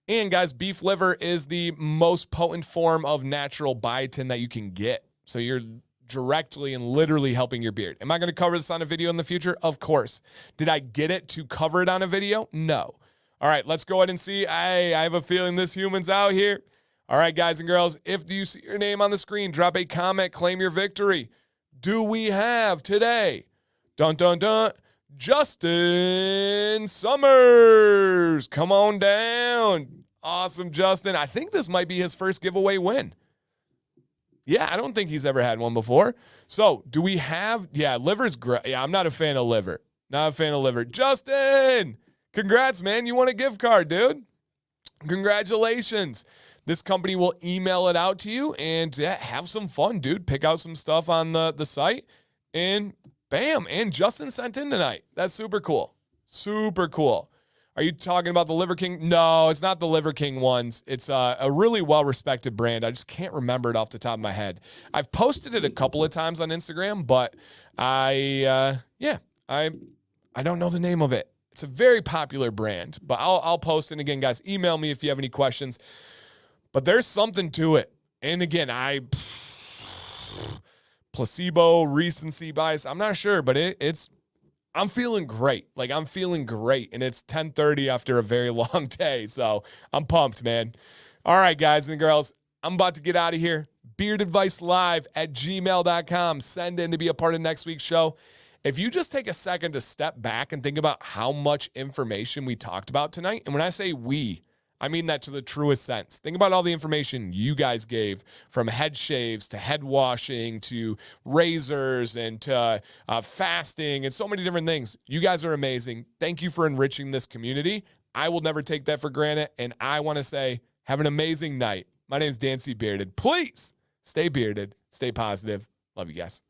And guys, beef liver is the most potent form of natural biotin that you can get. So you're directly and literally helping your beard. Am I going to cover this on a video in the future? Of course. Did I get it to cover it on a video? No. All right, let's go ahead and see. I have a feeling this human's out here. All right, guys and girls, if you see your name on the screen, drop a comment, claim your victory. Do we have today? Dun, dun, dun. Justin Summers. Come on down. Awesome, Justin. I think this might be his first giveaway win. Yeah, I don't think he's ever had one before. So, do we have, liver's great. Yeah, I'm not a fan of liver. Not a fan of liver. Justin, congrats, man. You won a gift card, dude. Congratulations. This company will email it out to you and have some fun, dude. Pick out some stuff on the site and bam. And Justin sent in tonight. That's super cool. Super cool. Are you talking about the Liver King? No, it's not the Liver King ones. It's a really well-respected brand. I just can't remember it off the top of my head. I've posted it a couple of times on Instagram, but I don't know the name of it. It's a very popular brand, but I'll post it. And again, guys, email me if you have any questions. But there's something to it. And again, placebo, recency bias, I'm not sure, but I'm feeling great. Like, I'm feeling great. And it's 10:30 after a very long day. So I'm pumped, man. All right, guys and girls, I'm about to get out of here. beardadvicelive@gmail.com. Send in to be a part of next week's show. If you just take a second to step back and think about how much information we talked about tonight, and when I say we, I mean that to the truest sense. Think about all the information you guys gave, from head shaves to head washing to razors and to fasting and so many different things. You guys are amazing. Thank you for enriching this community. I will never take that for granted. And I want to say, have an amazing night. My name is Dancy Bearded. Please stay bearded, stay positive. Love you guys.